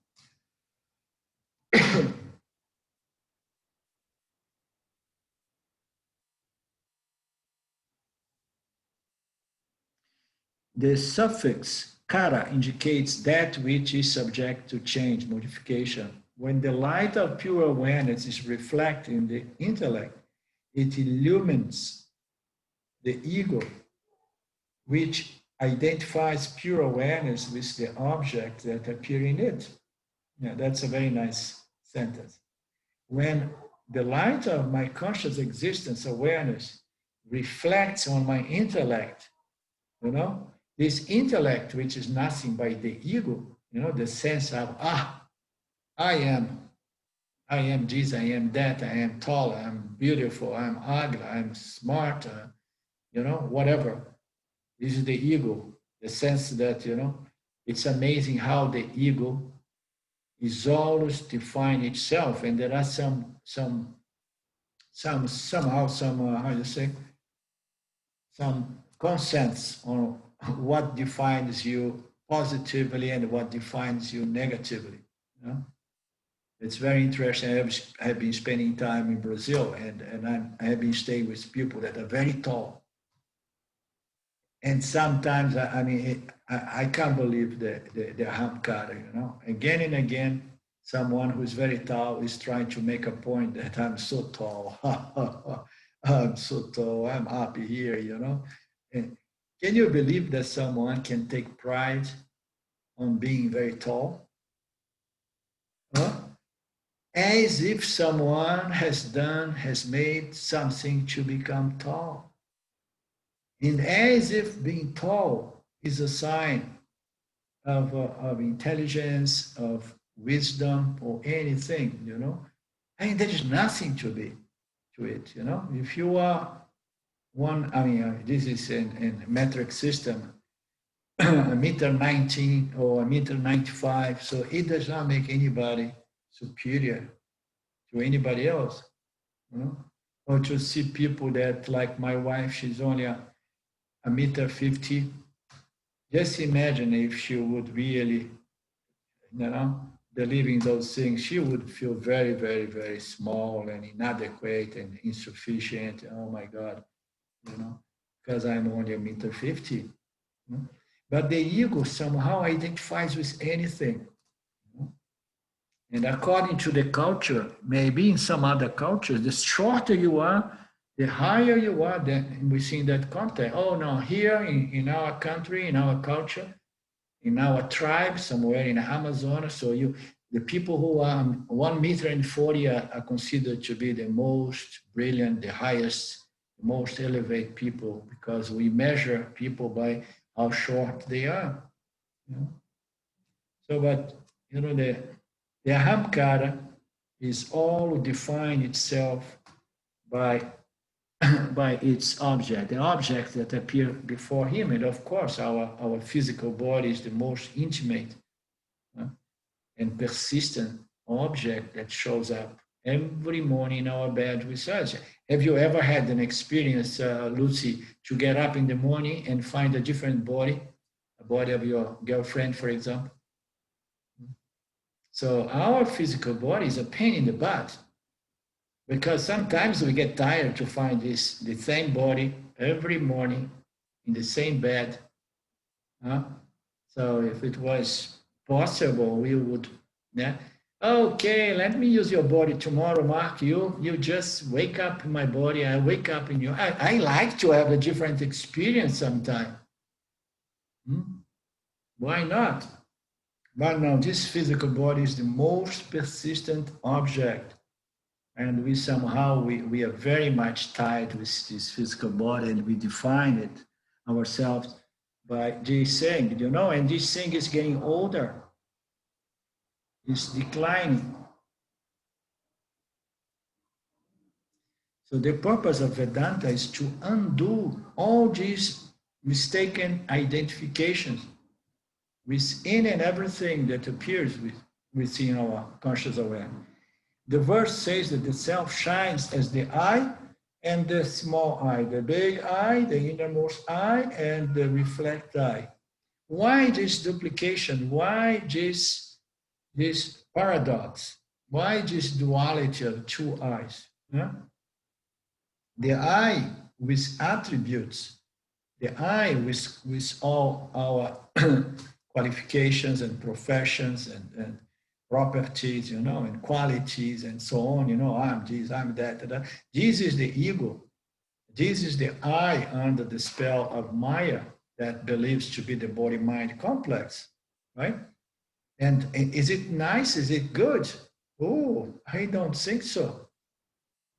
The suffix kara indicates that which is subject to change, modification. When the light of pure awareness is reflected in the intellect, it illumines the ego, which identifies pure awareness with the object that appear in it. Yeah, that's a very nice sentence. When the light of my conscious existence awareness reflects on my intellect, this intellect, which is nothing but the ego, the sense of, I am this, I am that, I am tall, I'm beautiful, I'm ugly, I'm smart, whatever. This is the ego, the sense that, it's amazing how the ego is always define itself. And there are somehow, how you say, some consents on what defines you positively and what defines you negatively. It's very interesting. I have been spending time in Brazil, and I have been staying with people that are very tall. And sometimes, I can't believe the ahamkara, Again and again, someone who's very tall is trying to make a point that I'm so tall. I'm so tall, I'm happy here, And can you believe that someone can take pride on being very tall? As if someone has made something to become tall. And as if being tall is a sign of intelligence, of wisdom, or anything, there is nothing to it, If you are one, this is in metric system, a meter 19 or a meter 95, so it does not make anybody superior to anybody else, Or to see people that, like my wife, she's only a meter 50. Just imagine if she would really, believe in those things, she would feel very, very, very small and inadequate and insufficient. Oh my God, because I'm only a meter 50. But the ego somehow identifies with anything. And according to the culture, maybe in some other cultures, the shorter you are, the higher you are, then we see in that context. Oh no, here in our country, in our culture, in our tribe, somewhere in Amazon, so the people who are 1 meter and 40 are considered to be the most brilliant, the highest, the most elevated people, because we measure people by how short they are. So, but the ahamkara is all define itself by its object, the objects that appear before him. And of course, our physical body is the most intimate and persistent object that shows up every morning in our bed with us. Have you ever had an experience, Lucy, to get up in the morning and find a different body, a body of your girlfriend, for example? So our physical body is a pain in the butt because sometimes we get tired to find the same body every morning in the same bed. Huh? So if it was possible, we would, yeah. Okay, let me use your body tomorrow, Mark. You just wake up in my body. I wake up in you. I like to have a different experience sometime. Why not? But now this physical body is the most persistent object. And we somehow, we are very much tied with this physical body, and we define it ourselves by this thing, and this thing is getting older. It's declining. So the purpose of Vedanta is to undo all these mistaken identifications within and everything that appears within our conscious awareness. The verse says that the self shines as the I and the small I, the big I, the innermost I, and the reflect I. Why this duplication? Why this paradox? Why this duality of two eyes? Huh? The I with attributes, the I with all our qualifications and professions and properties, and qualities and so on, I'm this, I'm that. This is the ego. This is the I under the spell of Maya that believes to be the body-mind complex, right? And is it nice? Is it good? Oh, I don't think so.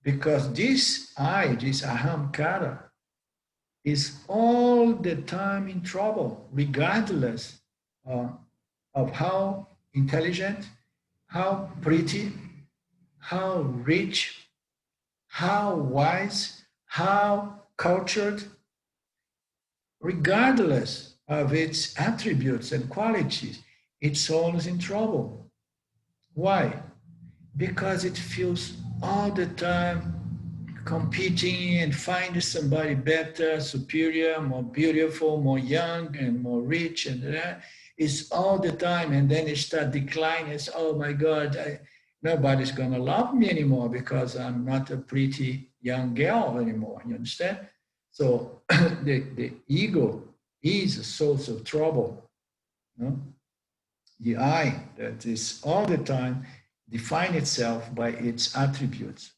Because this I, this ahamkara, is all the time in trouble, regardless of how intelligent, how pretty, how rich, how wise, how cultured, regardless of its attributes and qualities, it's always in trouble. Why? Because it feels all the time competing and finding somebody better, superior, more beautiful, more young, and more rich, and that. It's all the time, and then it starts declining. It's, oh my God, nobody's going to love me anymore because I'm not a pretty young girl anymore. You understand? So the ego is a source of trouble. The I that is all the time define itself by its attributes.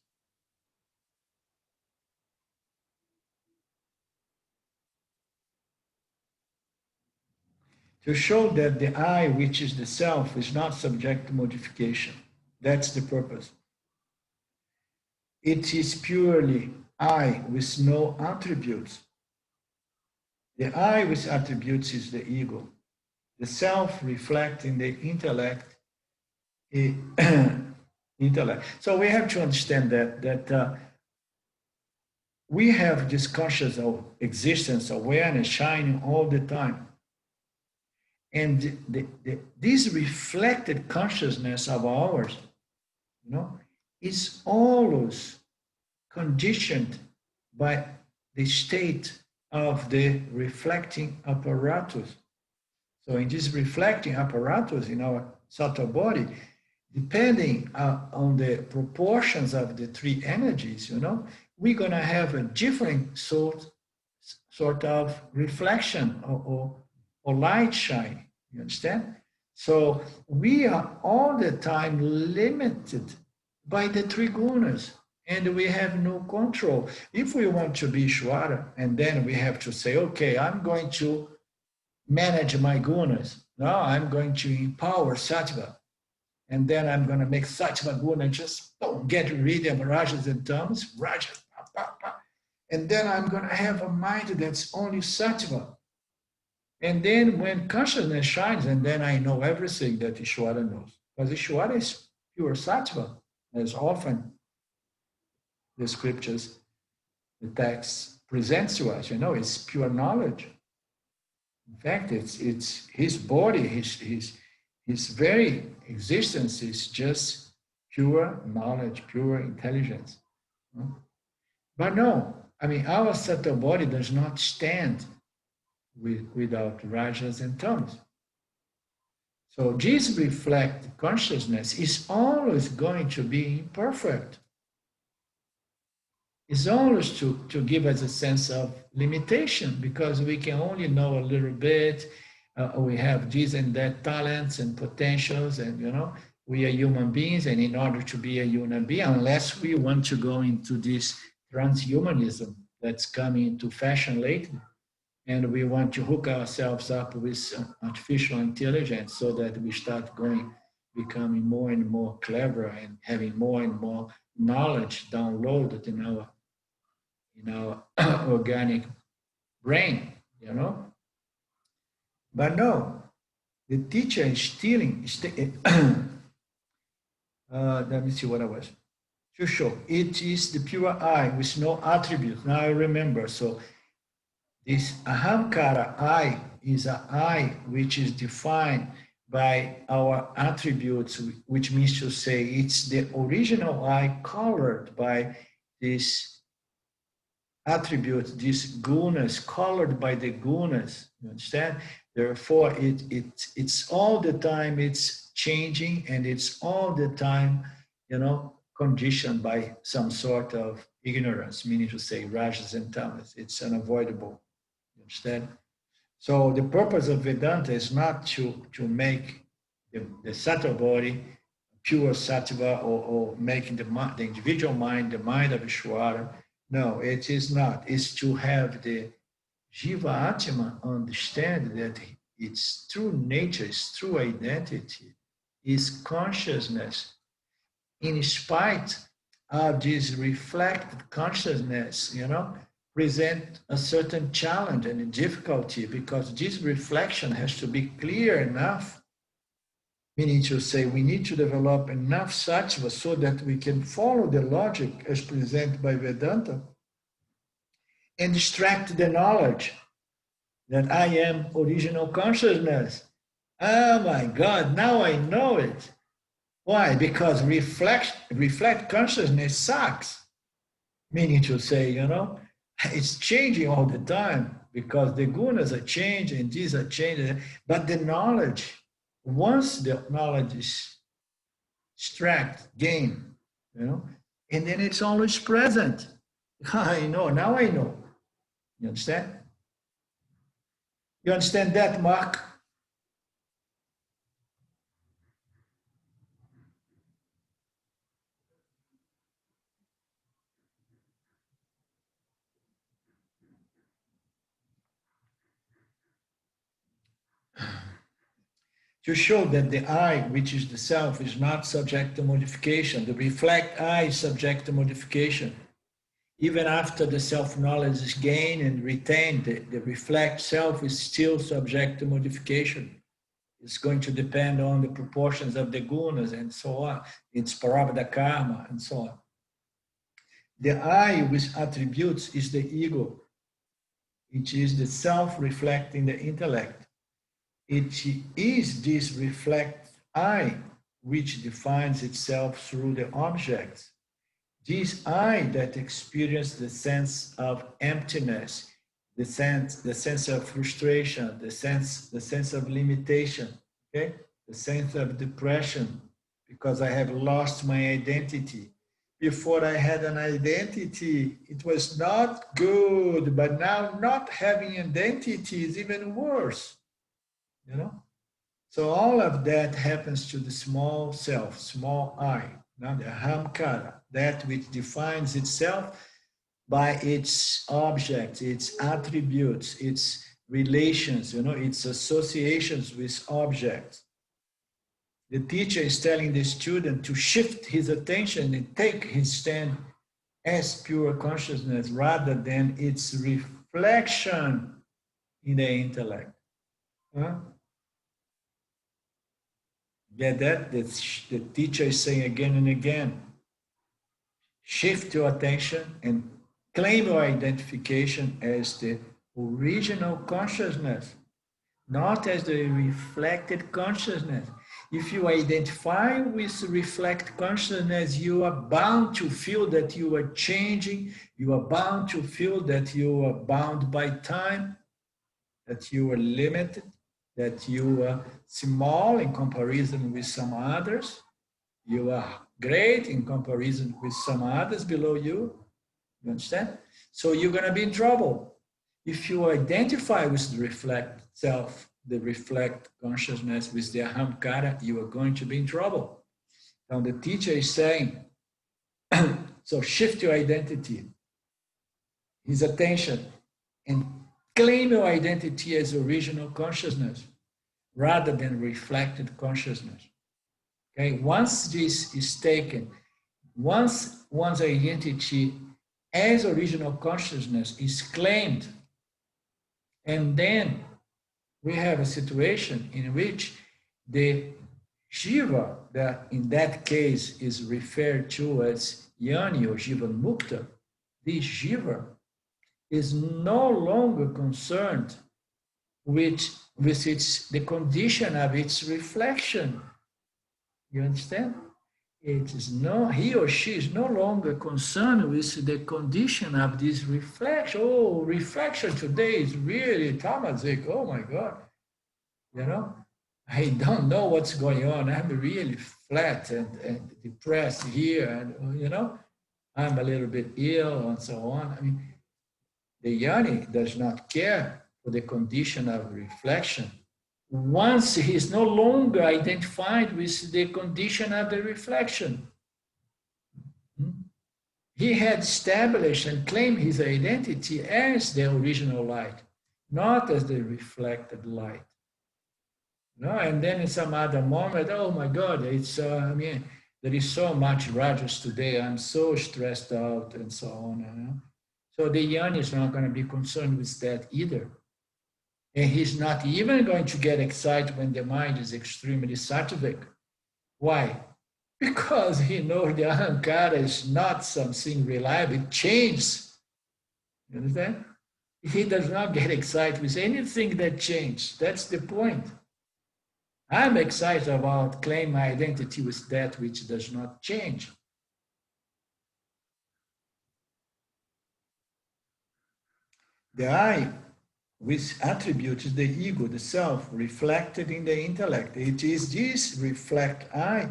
To show that the I, which is the self, is not subject to modification. That's the purpose. It is purely I with no attributes. The I with attributes is the ego. The self reflecting the intellect. Intellect. So we have to understand that we have this conscious existence, awareness shining all the time. And this reflected consciousness of ours, is always conditioned by the state of the reflecting apparatus. So in this reflecting apparatus in our subtle body, depending on the proportions of the three energies, we're going to have a different sort of reflection or light shine. You understand? So we are all the time limited by the three gunas, and we have no control. If we want to be Ishvara, and then we have to say, okay, I'm going to manage my gunas. Now I'm going to empower sattva. And then I'm going to make sattva guna just get rid of rajas and tamas, rajas, and then I'm going to have a mind that's only sattva. And then when consciousness shines, and then I know everything that Ishvara knows. Because Ishvara is pure sattva, as often the scriptures, the text presents to us, it's pure knowledge. In fact, it's his body, his very existence is just pure knowledge, pure intelligence. But no, our subtle body does not stand without rajas and tamas. So this reflect consciousness is always going to be imperfect. It's always to give us a sense of limitation because we can only know a little bit. We have this and that talents and potentials, and we are human beings. And in order to be a human being, unless we want to go into this transhumanism that's coming into fashion lately, and we want to hook ourselves up with artificial intelligence so that we start becoming more and more clever and having more and more knowledge downloaded in our organic brain, But no, the teacher is stealing. Let me see what I was. To show it is the pure I with no attributes. Now I remember. So this ahamkara I is an I which is defined by our attributes, which means to say it's the original I colored by this attribute, these gunas, colored by the gunas. You understand? Therefore, it's all the time it's changing, and it's all the time, conditioned by some sort of ignorance, meaning to say rajas and tamas. It's unavoidable. You understand? So the purpose of Vedanta is not to make the sattva body pure sattva or making the individual mind the mind of Ishvara. No, it is not. It's to have the Jiva Atma understand that its true nature, its true identity is consciousness. In spite of this reflected consciousness, present a certain challenge and a difficulty because this reflection has to be clear enough, meaning to say we need to develop enough sattva so that we can follow the logic as presented by Vedanta and extract the knowledge that I am original consciousness. Oh my God, now I know it. Why? Because reflect consciousness sucks. Meaning to say, it's changing all the time because the gunas are changing and these are changing. But the knowledge, once the knowledge is extract, gained, and then it's always present. I know, now I know. You understand? You understand that, Mark? To show that the I, which is the self, is not subject to modification. The reflect I is subject to modification. Even after the self-knowledge is gained and retained, the reflect self is still subject to modification. It's going to depend on the proportions of the gunas and so on. It's parabdha karma and so on. The I with attributes is the ego. It is the self reflecting the intellect. It is this reflect I which defines itself through the objects. This I that experiences the sense of emptiness, the sense of frustration, the sense of limitation, okay? The sense of depression, because I have lost my identity. Before I had an identity, it was not good, but now not having identity is even worse. So all of that happens to the small self, small I, now the ahamkara, that which defines itself by its objects, its attributes, its relations, its associations with objects. The teacher is telling the student to shift his attention and take his stand as pure consciousness rather than its reflection in the intellect. Huh? Get that? The teacher is saying again and again, shift your attention and claim your identification as the original consciousness, not as the reflected consciousness. If you identify with reflect consciousness, you are bound to feel that you are changing. You are bound to feel that you are bound by time, that you are limited, that you are small in comparison with some others. You are great in comparison with some others below you. You understand? So you're going to be in trouble. If you identify with the reflect self, the reflect consciousness with the ahamkara, you are going to be in trouble. Now the teacher is saying, so shift your identity, his attention, and claim your identity as original consciousness rather than reflected consciousness. Okay, once this is taken, once one's identity as original consciousness is claimed, and then we have a situation in which the Jiva, that in that case is referred to as Yani or Jivan Mukta, this Jiva is no longer concerned with the condition of its reflection. You understand? It is no, he or she is no longer concerned with the condition of this reflection. Oh, reflection today is really tamasic. Oh my God. You know, I don't know what's going on. I'm really flat and depressed here. And, you know, I'm a little bit ill and so on. I mean, the Yani does not care for the condition of reflection. Once he is no longer identified with the condition of the reflection, he had established and claimed his identity as the original light, not as the reflected light. No, and then in some other moment, oh my God, it's I mean, there is so much rajas today. I'm so stressed out and so on. You know? So the Yani is not going to be concerned with that either. And he's not even going to get excited when the mind is extremely sattvic. Why? Because he knows the ahankara is not something reliable. It changes. You understand? He does not get excited with anything that changes. That's the point. I'm excited about claiming my identity with that which does not change. The I, which attribute is the ego, the self, reflected in the intellect. It is this reflect I,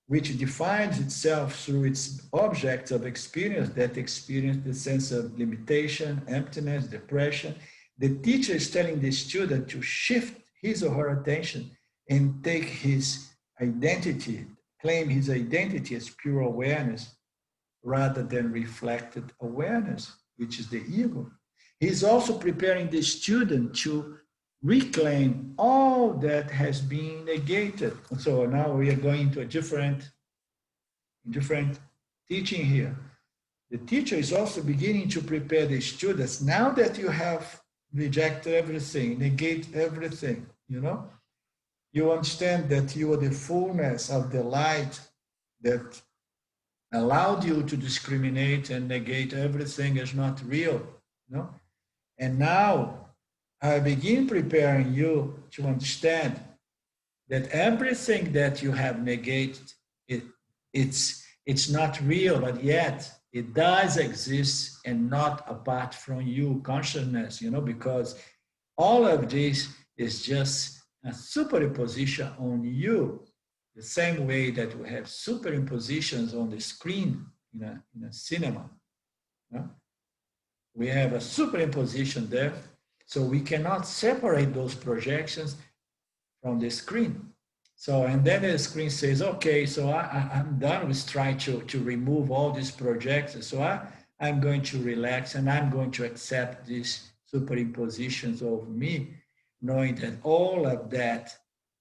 which defines itself through its objects of experience that experience the sense of limitation, emptiness, depression. The teacher is telling the student to shift his or her attention and take his identity, claim his identity as pure awareness rather than reflected awareness, which is the ego. He's also preparing the student to reclaim all that has been negated. So now we are going to a different teaching here. The teacher is also beginning to prepare the students. Now that you have rejected everything, negate everything, you know, you understand that you are the fullness of the light that allowed you to discriminate and negate everything as not real, you know? And now I begin preparing you to understand that everything that you have negated, it's not real, but yet it does exist and not apart from you, consciousness, you know, because all of this is just a superimposition on you, the same way that we have superimpositions on the screen in a cinema. You know? We have a superimposition there, so we cannot separate those projections from the screen. So, and then the screen says, okay, so I'm done with trying to remove all these projections. So I'm going to relax and I'm going to accept these superimpositions over me, knowing that all of that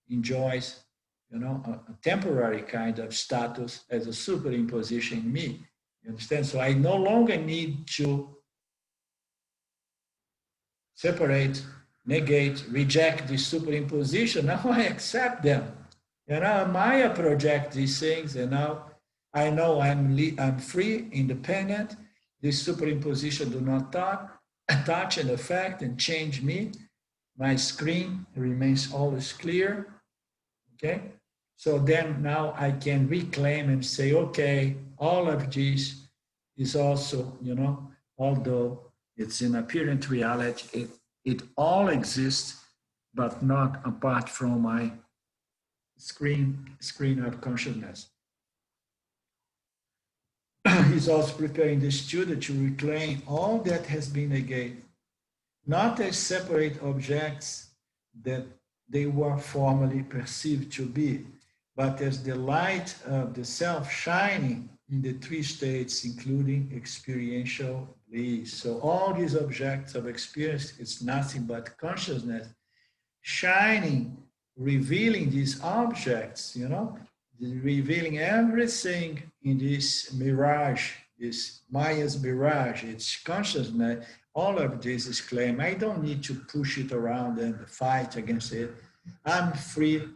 enjoys, you know, a temporary kind of status as a superimposition in me. You understand? So I no longer need to separate, negate, reject this superimposition. Now I accept them. You know, Maya projects these things, and now I know I'm free, independent. This superimposition do not touch and affect and change me. My screen remains always clear. Okay? So then now I can reclaim and say, okay, all of this is also, you know, although it's in apparent reality, it all exists but not apart from my screen of consciousness. He's also preparing the student to reclaim all that has been negated, not as separate objects that they were formerly perceived to be, but as the light of the self shining in the three states, including experiential bliss. So all these objects of experience is nothing but consciousness shining, revealing these objects, revealing everything in this mirage, this Maya's mirage, its consciousness. All of this is claim. I don't need to push it around and fight against it. I'm free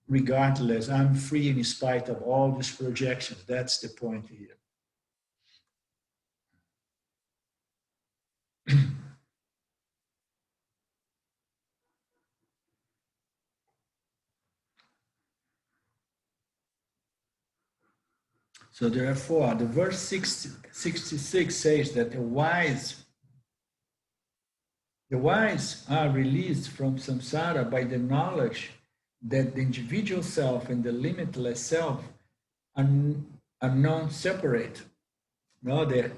regardless. I'm free in spite of all these projections. That's the point here. So therefore, the verse 66 says that the wise are released from samsara by the knowledge that the individual self and the limitless self are non separate. No, the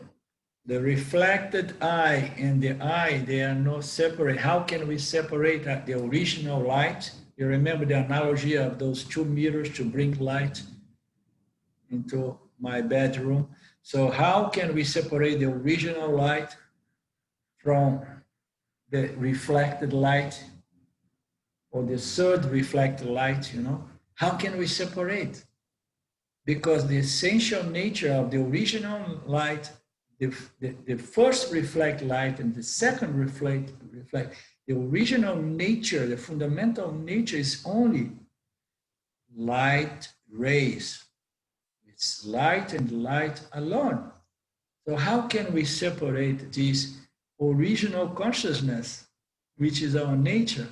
reflected I and the I, they are not separate. How can we separate the original light? You remember the analogy of those 2 mirrors to bring light into my bedroom. So how can we separate the original light from the reflected light or the third reflected light, How can we separate? Because the essential nature of the original light, the first reflect light and the second reflect, the original nature, the fundamental nature is only light rays. It's light and light alone. So how can we separate this original consciousness, which is our nature,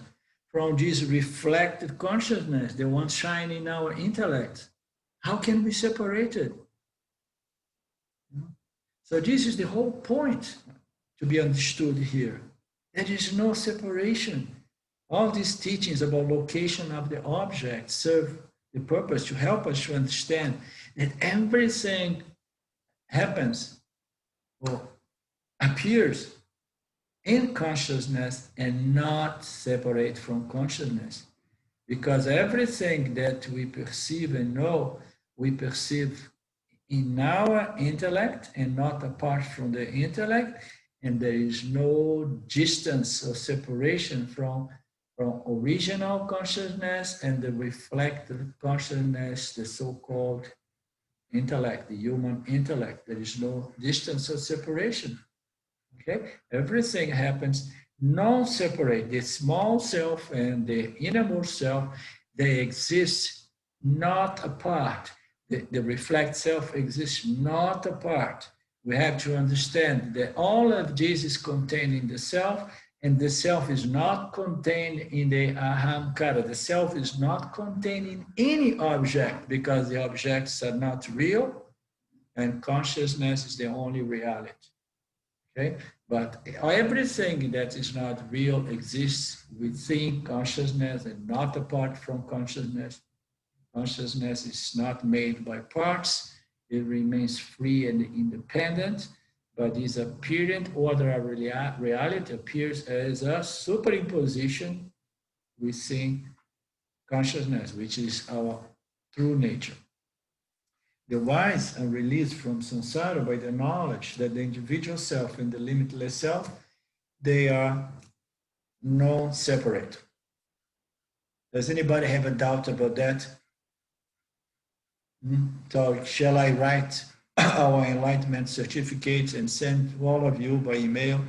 from this reflected consciousness, the one shining in our intellect? How can we separate it? So this is the whole point to be understood here. There is no separation. All these teachings about location of the object serve the purpose to help us to understand that everything happens or appears in consciousness and not separate from consciousness. Because everything that we perceive and know, we perceive in our intellect and not apart from the intellect, and there is no distance or separation from original consciousness and the reflected consciousness, the so-called intellect, the human intellect. There is no distance or separation. Okay? Everything happens non-separate. The small self and the innermost self, they exist not apart. The reflect self exists not apart. We have to understand that all of this is contained in the self, and the self is not contained in the ahamkara. The self is not contained in any object because the objects are not real, and consciousness is the only reality. Okay? But everything that is not real exists within consciousness and not apart from consciousness. Consciousness is not made by parts. It remains free and independent, but this apparent order of reality appears as a superimposition within consciousness, which is our true nature. The wise are released from samsara by the knowledge that the individual self and the limitless self, they are non-separate. Does anybody have a doubt about that? So shall I write our enlightenment certificates and send to all of you by email?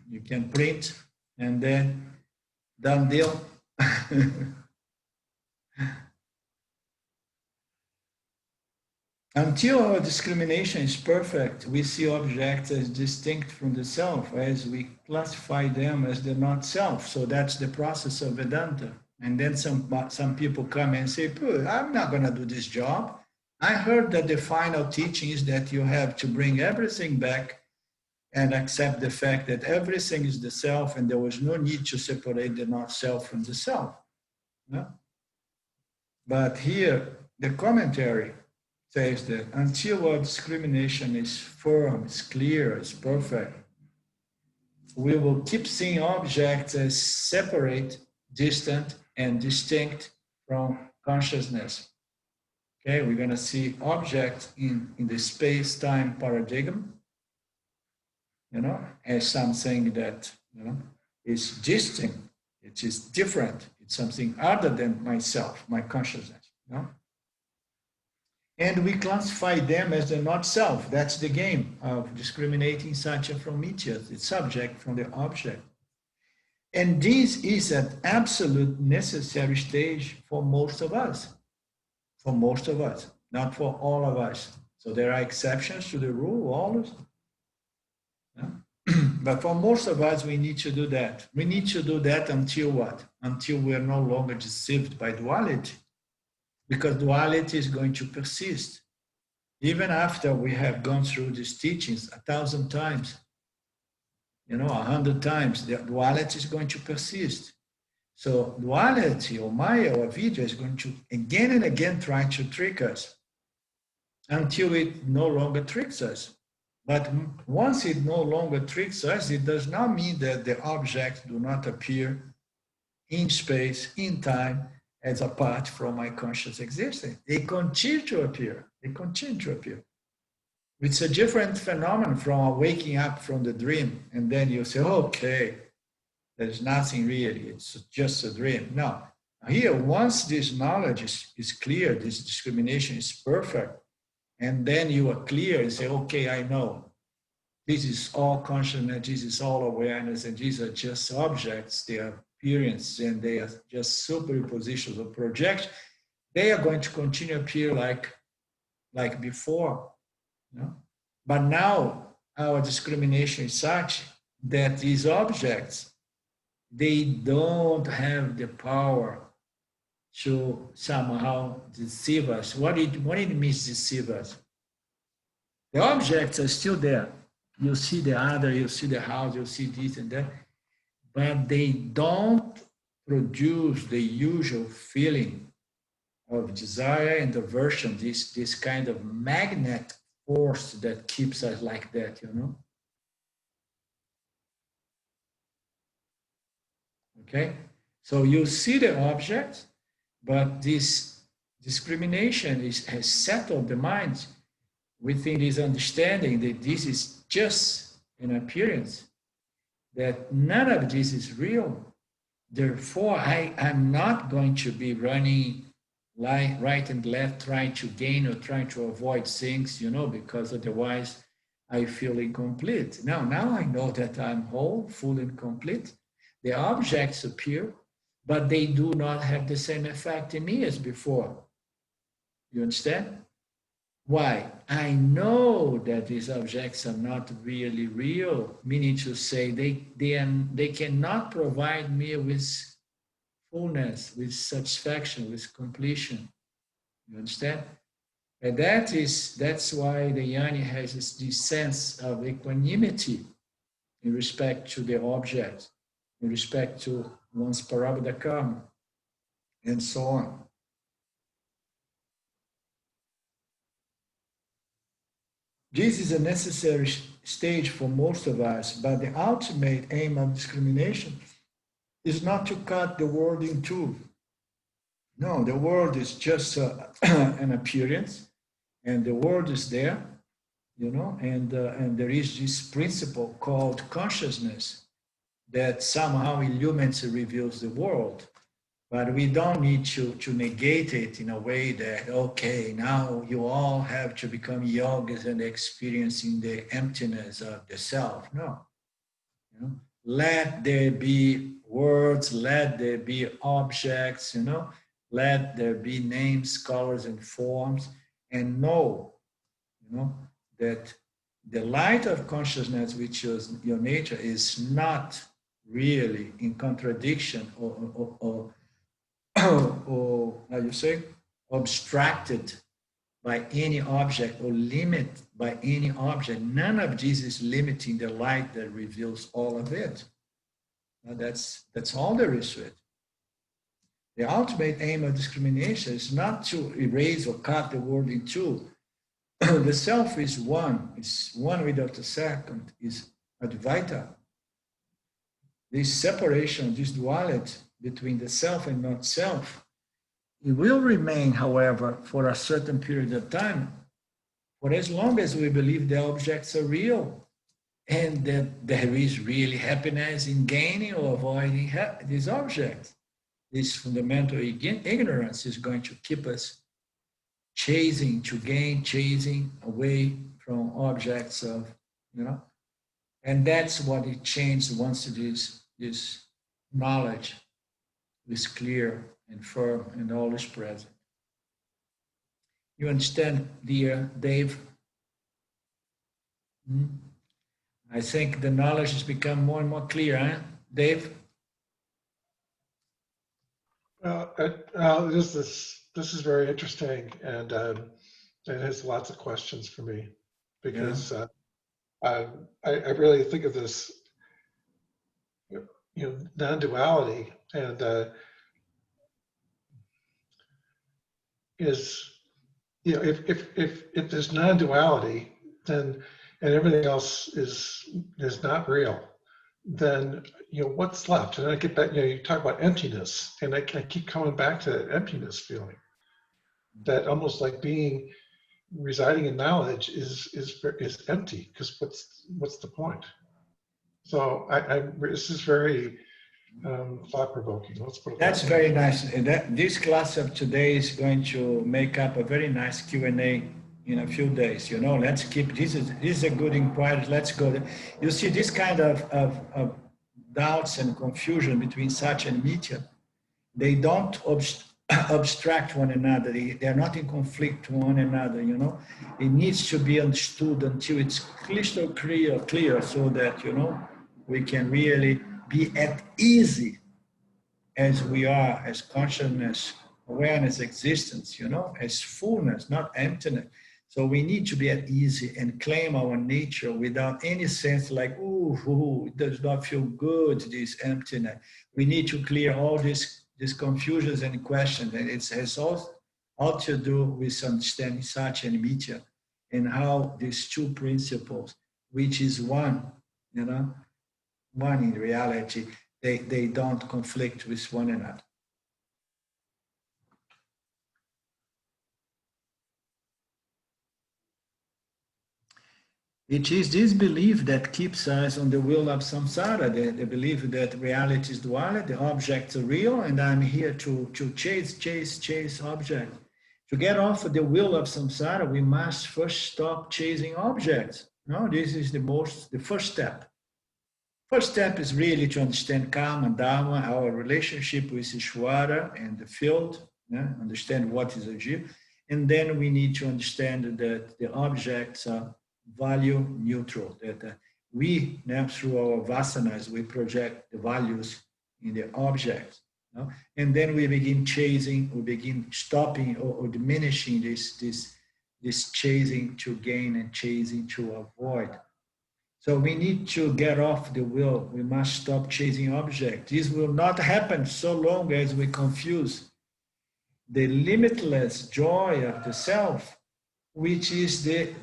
You can print and then done deal. Until our discrimination is perfect, we see objects as distinct from the self, as we classify them as the not self. So that's the process of Vedanta. And then some people come and say, I'm not going to do this job. I heard that the final teaching is that you have to bring everything back and accept the fact that everything is the self and there was no need to separate the not self from the self. No? But here, the commentary says that until our discrimination is firm, is clear, is perfect, we will keep seeing objects as separate, distant, and distinct from consciousness. Okay, we're going to see objects in the space-time paradigm, as something that, is distinct, it is different, it's something other than myself, my consciousness, And we classify them as the not self. That's the game of discriminating satya from mithya, the subject from the object. And this is an absolute necessary stage for most of us. For most of us, not for all of us. So there are exceptions to the rule, always. But for most of us, we need to do that. We need to do that until what? Until we are no longer deceived by duality. Because duality is going to persist. Even after we have gone through these teachings 1,000 times, 100 times, the duality is going to persist. So duality or Maya or Vidya is going to again and again try to trick us until it no longer tricks us. But once it no longer tricks us, it does not mean that the objects do not appear in space, in time, as apart from my conscious existence. They continue to appear. They continue to appear. It's a different phenomenon from waking up from the dream and then you say, okay, there's nothing really, it's just a dream. No, here, once this knowledge is clear, this discrimination is perfect, and then you are clear and say, okay, I know. This is all consciousness, this is all awareness, and these are just objects, they are appearances, and they are just superpositions or projections. They are going to continue to appear like before. But now our discrimination is such that these objects, they don't have the power to somehow deceive us. What it means deceive us? The objects are still there. You see the other, you see the house, you see this and that, but they don't produce the usual feeling of desire and aversion, this kind of magnet force that keeps us like that, Okay, so you see the object, but this discrimination has settled the mind within this understanding that this is just an appearance, that none of this is real. Therefore, I'm not going to be running right and left, trying to gain or trying to avoid things, because otherwise I feel incomplete. Now I know that I'm whole, full and complete. The objects appear, but they do not have the same effect in me as before. You understand? Why? I know that these objects are not really real, meaning to say they cannot provide me with fullness, with satisfaction, with completion. You understand? And that's why the Jnani has this sense of equanimity in respect to the object, in respect to one's parabodha karma, and so on. This is a necessary stage for most of us, but the ultimate aim of discrimination is not to cut the world in two. No, the world is just an appearance, and the world is there, and there is this principle called consciousness that somehow illumines and reveals the world. But we don't need to negate it in a way that, okay, now you all have to become yogas and experiencing the emptiness of the self. No. Let there be words, let there be objects, let there be names, colors, and forms, and know, that the light of consciousness, which is your nature, is not really in contradiction or how you say, abstracted by any object or limit by any object. None of this is limiting the light that reveals all of it. Now that's all there is to it. The ultimate aim of discrimination is not to erase or cut the world in two. The self is one without the second, is Advaita. This separation, this duality between the self and not self, it will remain, however, for a certain period of time, for as long as we believe the objects are real and that there is really happiness in gaining or avoiding these objects. This fundamental ignorance is going to keep us chasing away from objects of, and that's what it changed once this knowledge is clear and firm and always present. You understand, dear Dave? I think the knowledge has become more and more clear, huh, Dave? This is very interesting, and it has lots of questions for me, because I really think of this, non-duality, and if there's non-duality, then and everything else is not real, then what's left? And I get back, you talk about emptiness, and I keep coming back to that emptiness feeling, that almost like residing in knowledge is empty, because what's the point? So this is very thought-provoking. Let's put it That's very nice. This class of today is going to make up a very nice Q&A in a few days. Let's keep, this is a good inquiry. Let's go there. You see this kind of doubts and confusion between Satya and Mithya, they don't abstract one another. They're not in conflict with one another, It needs to be understood until it's crystal clear, so that, we can really be at ease as we are, as consciousness, awareness, existence, as fullness, not emptiness. So we need to be at ease and claim our nature without any sense like, ooh, it does not feel good, this emptiness. We need to clear all these confusions and questions. And it has all to do with understanding Satya and Mithya, and how these two principles, which is one, one in reality, they don't conflict with one another. It is this belief that keeps us on the wheel of samsara, the belief that reality is duality, the objects are real, and I'm here to chase objects. To get off of the wheel of samsara, we must first stop chasing objects. No, this is the first step. First step is really to understand karma and dharma, our relationship with Ishvara and the field, understand what is a jiva, and then we need to understand that the objects are value neutral, that we, through our vasanas, we project the values in the objects. And then we begin chasing, we begin stopping or diminishing this chasing to gain and chasing to avoid. So we need to get off the wheel. We must stop chasing objects. This will not happen so long as we confuse the limitless joy of the self, which is the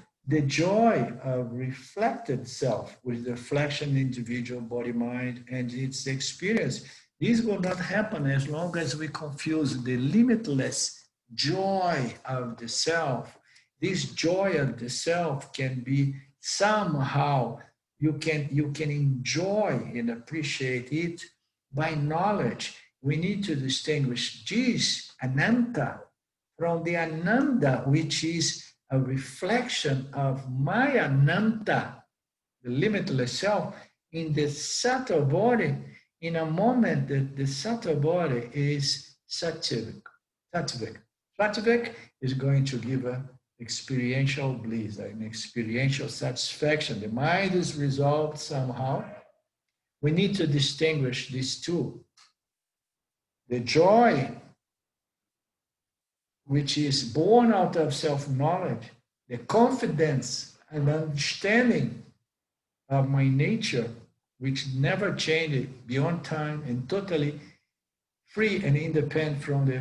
joy of reflected self, with the reflection individual body, mind, and its experience. This will not happen as long as we confuse the limitless joy of the self. This joy of the self can be somehow, you can enjoy and appreciate it by knowledge. We need to distinguish this ananta from the ananda, which is a reflection of my ananta, the limitless self, in the subtle body, in a moment that the subtle body is sattvic. Sattvic is going to give an experiential bliss, an experiential satisfaction. The mind is resolved somehow. We need to distinguish these two. The joy which is born out of self-knowledge, the confidence and understanding of my nature, which never changes beyond time and totally free and independent from the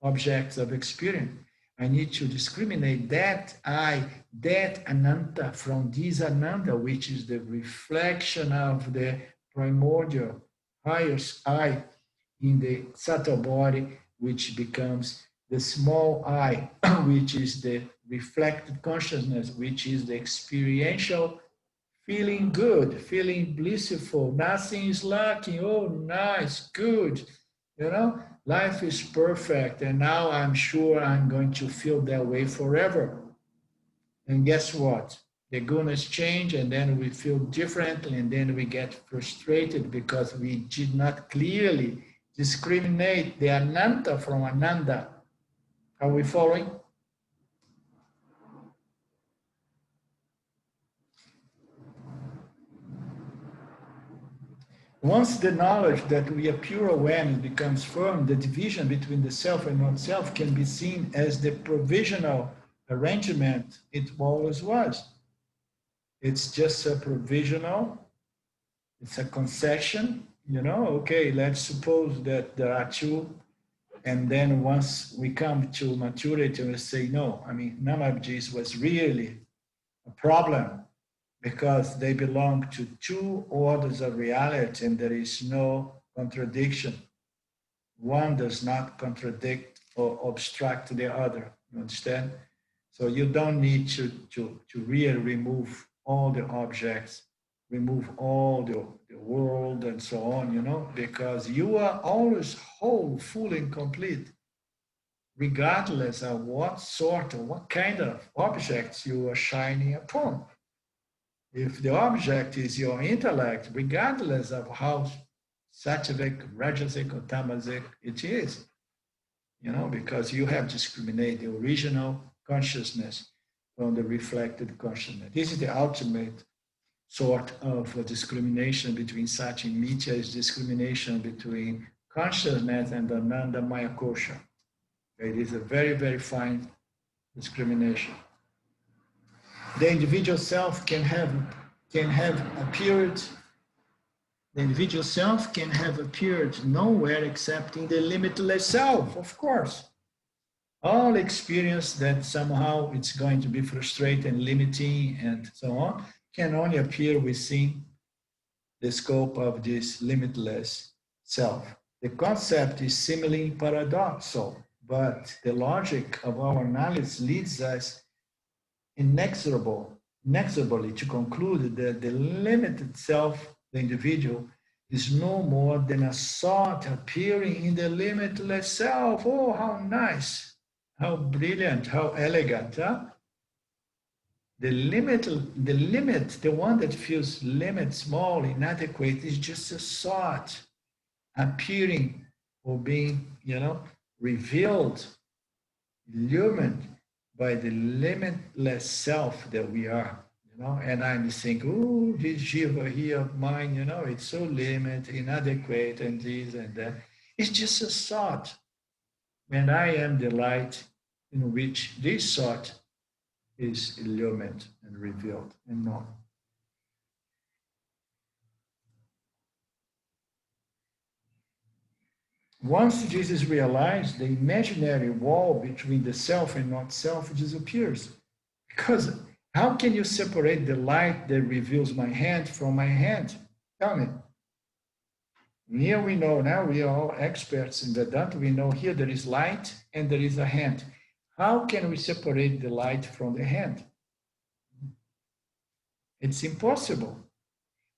objects of experience. I need to discriminate that I, that Ananta from this Ananda, which is the reflection of the primordial highest I in the subtle body, which becomes the small I, which is the reflected consciousness, which is the experiential feeling good, feeling blissful, nothing is lacking, oh, nice, good, life is perfect, and now I'm sure I'm going to feel that way forever. And guess what? The gunas change, and then we feel differently, and then we get frustrated because we did not clearly discriminate the Ananta from Ananda. Are we following? Once the knowledge that we are pure awareness becomes firm, the division between the self and non-self can be seen as the provisional arrangement it always was. It's just a provisional, it's a concession, okay, let's suppose that there are two, and then once we come to maturity, we say, no, none of these was really a problem, because they belong to two orders of reality and there is no contradiction. One does not contradict or obstruct the other, you understand? So you don't need to really remove all the objects, remove all the world and so on, because you are always whole, full and complete, regardless of what sort or what kind of objects you are shining upon. If the object is your intellect, regardless of how sattvic, rajasic, or tamasic it is, because you have discriminated the original consciousness from the reflected consciousness. This is the ultimate sort of discrimination between Sati and Mitya, is discrimination between consciousness and Ananda Maya Kosha. It is a very, very fine discrimination. The individual self can have appeared. The individual self can have appeared nowhere except in the limitless self, of course. All experience that somehow it's going to be frustrating, limiting, and so on, can only appear within the scope of this limitless self. The concept is seemingly paradoxical, but the logic of our analysis leads us inexorably to conclude that the limited self, the individual, is no more than a thought appearing in the limitless self. Oh, how nice, how brilliant, how elegant, huh? The limit, the one that feels limit, small, inadequate, is just a thought appearing or being, revealed, illumined by the limitless self that we are, and I'm thinking, oh, this jiva here of mine, it's so limited, inadequate, and this and that. It's just a thought. And I am the light in which this thought is illumined and revealed and known. Once this is realized, the imaginary wall between the self and not self disappears. Because how can you separate the light that reveals my hand from my hand? Tell me. Here we know, now we are all experts in Vedanta, we know here there is light and there is a hand. How can we separate the light from the hand? It's impossible.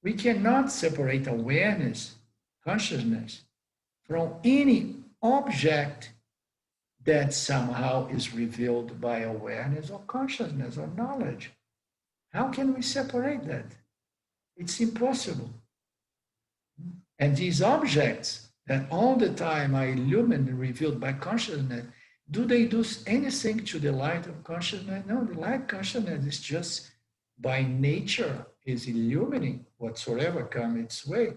We cannot separate awareness, consciousness, from any object that somehow is revealed by awareness or consciousness or knowledge. How can we separate that? It's impossible. And these objects that all the time are illumined and revealed by consciousness, do they do anything to the light of consciousness? No, the light consciousness is just by nature is illumining whatsoever comes its way.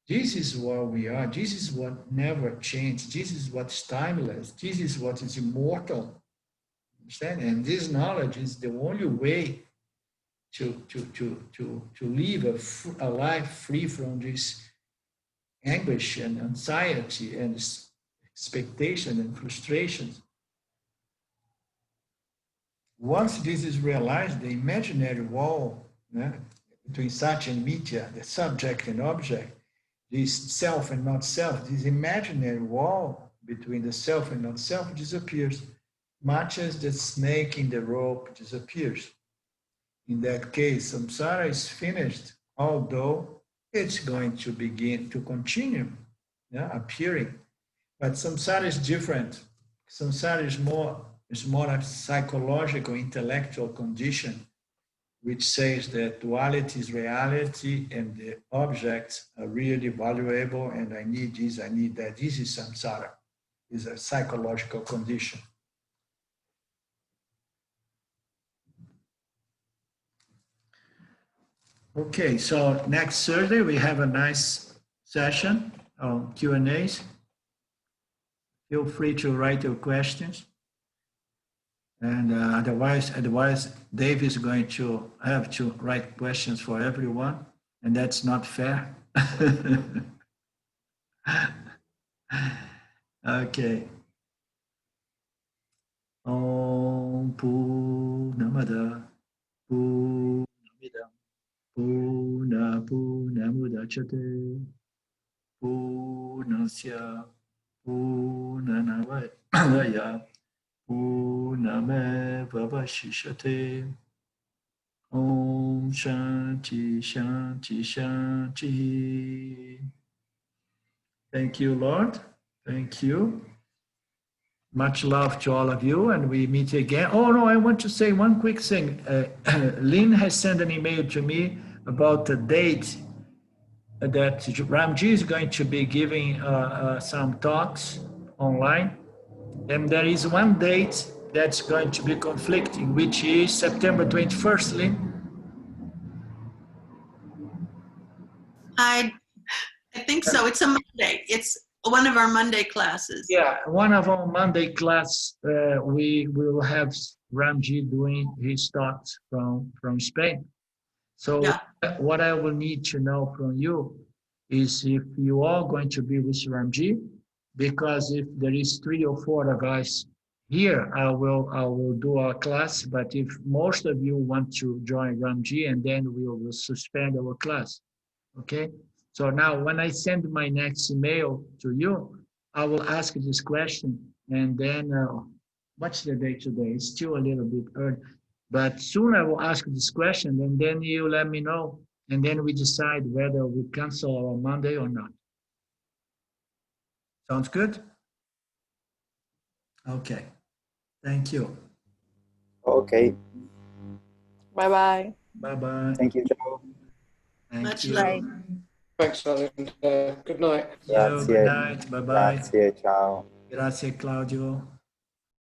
This is what we are. This is what never changes. This is what's timeless. This is what is immortal. Understand? And this knowledge is the only way to live a life free from this anguish and anxiety and expectation and frustrations. Once this is realized, the imaginary wall between Sat and Mithya, the subject and object, this self and not self, this imaginary wall between the self and not self disappears, much as the snake in the rope disappears. In that case, samsara is finished, although it's going to begin to continue appearing. But samsara is different. Samsara is more a psychological, intellectual condition, which says that duality is reality and the objects are really valuable and I need this, I need that. This is samsara. It's a psychological condition. Okay, so next Thursday we have a nice session on Q&As. Feel free to write your questions. And otherwise, Dave is going to have to write questions for everyone, and that's not fair. Okay. Om Purnamada Purnamidam Purnamudachyate Purnasya Purnanavaya Purnameva Vashishate. Om Shanti Shanti Shanti. Thank you, Lord. Thank you. Much love to all of you, and we meet again. Oh no, I want to say one quick thing. Lynn has sent an email to me about the date that Ramji is going to be giving some talks online. And there is one date that's going to be conflicting, which is September 21st, Lynn. I think so. It's a Monday. It's one of our Monday classes. Yeah, one of our Monday class, we will have Ramji doing his talks from Spain. So yeah. What I will need to know from you is if you are going to be with Ramji, because if there is 3 or 4 of us here, I will do our class. But if most of you want to join Ramji, and then we will suspend our class. Okay. So now, when I send my next email to you, I will ask this question, and then what's the date today? It's still a little bit early, but soon I will ask this question, and then you let me know, and then we decide whether we cancel our Monday or not. Sounds good? Okay. Thank you. Okay. Bye-bye. Bye-bye. Thank you, Joe. Much you. love. Thanks, Alan. Good night. Good night. Bye-bye. Grazie, ciao. Grazie, Claudio.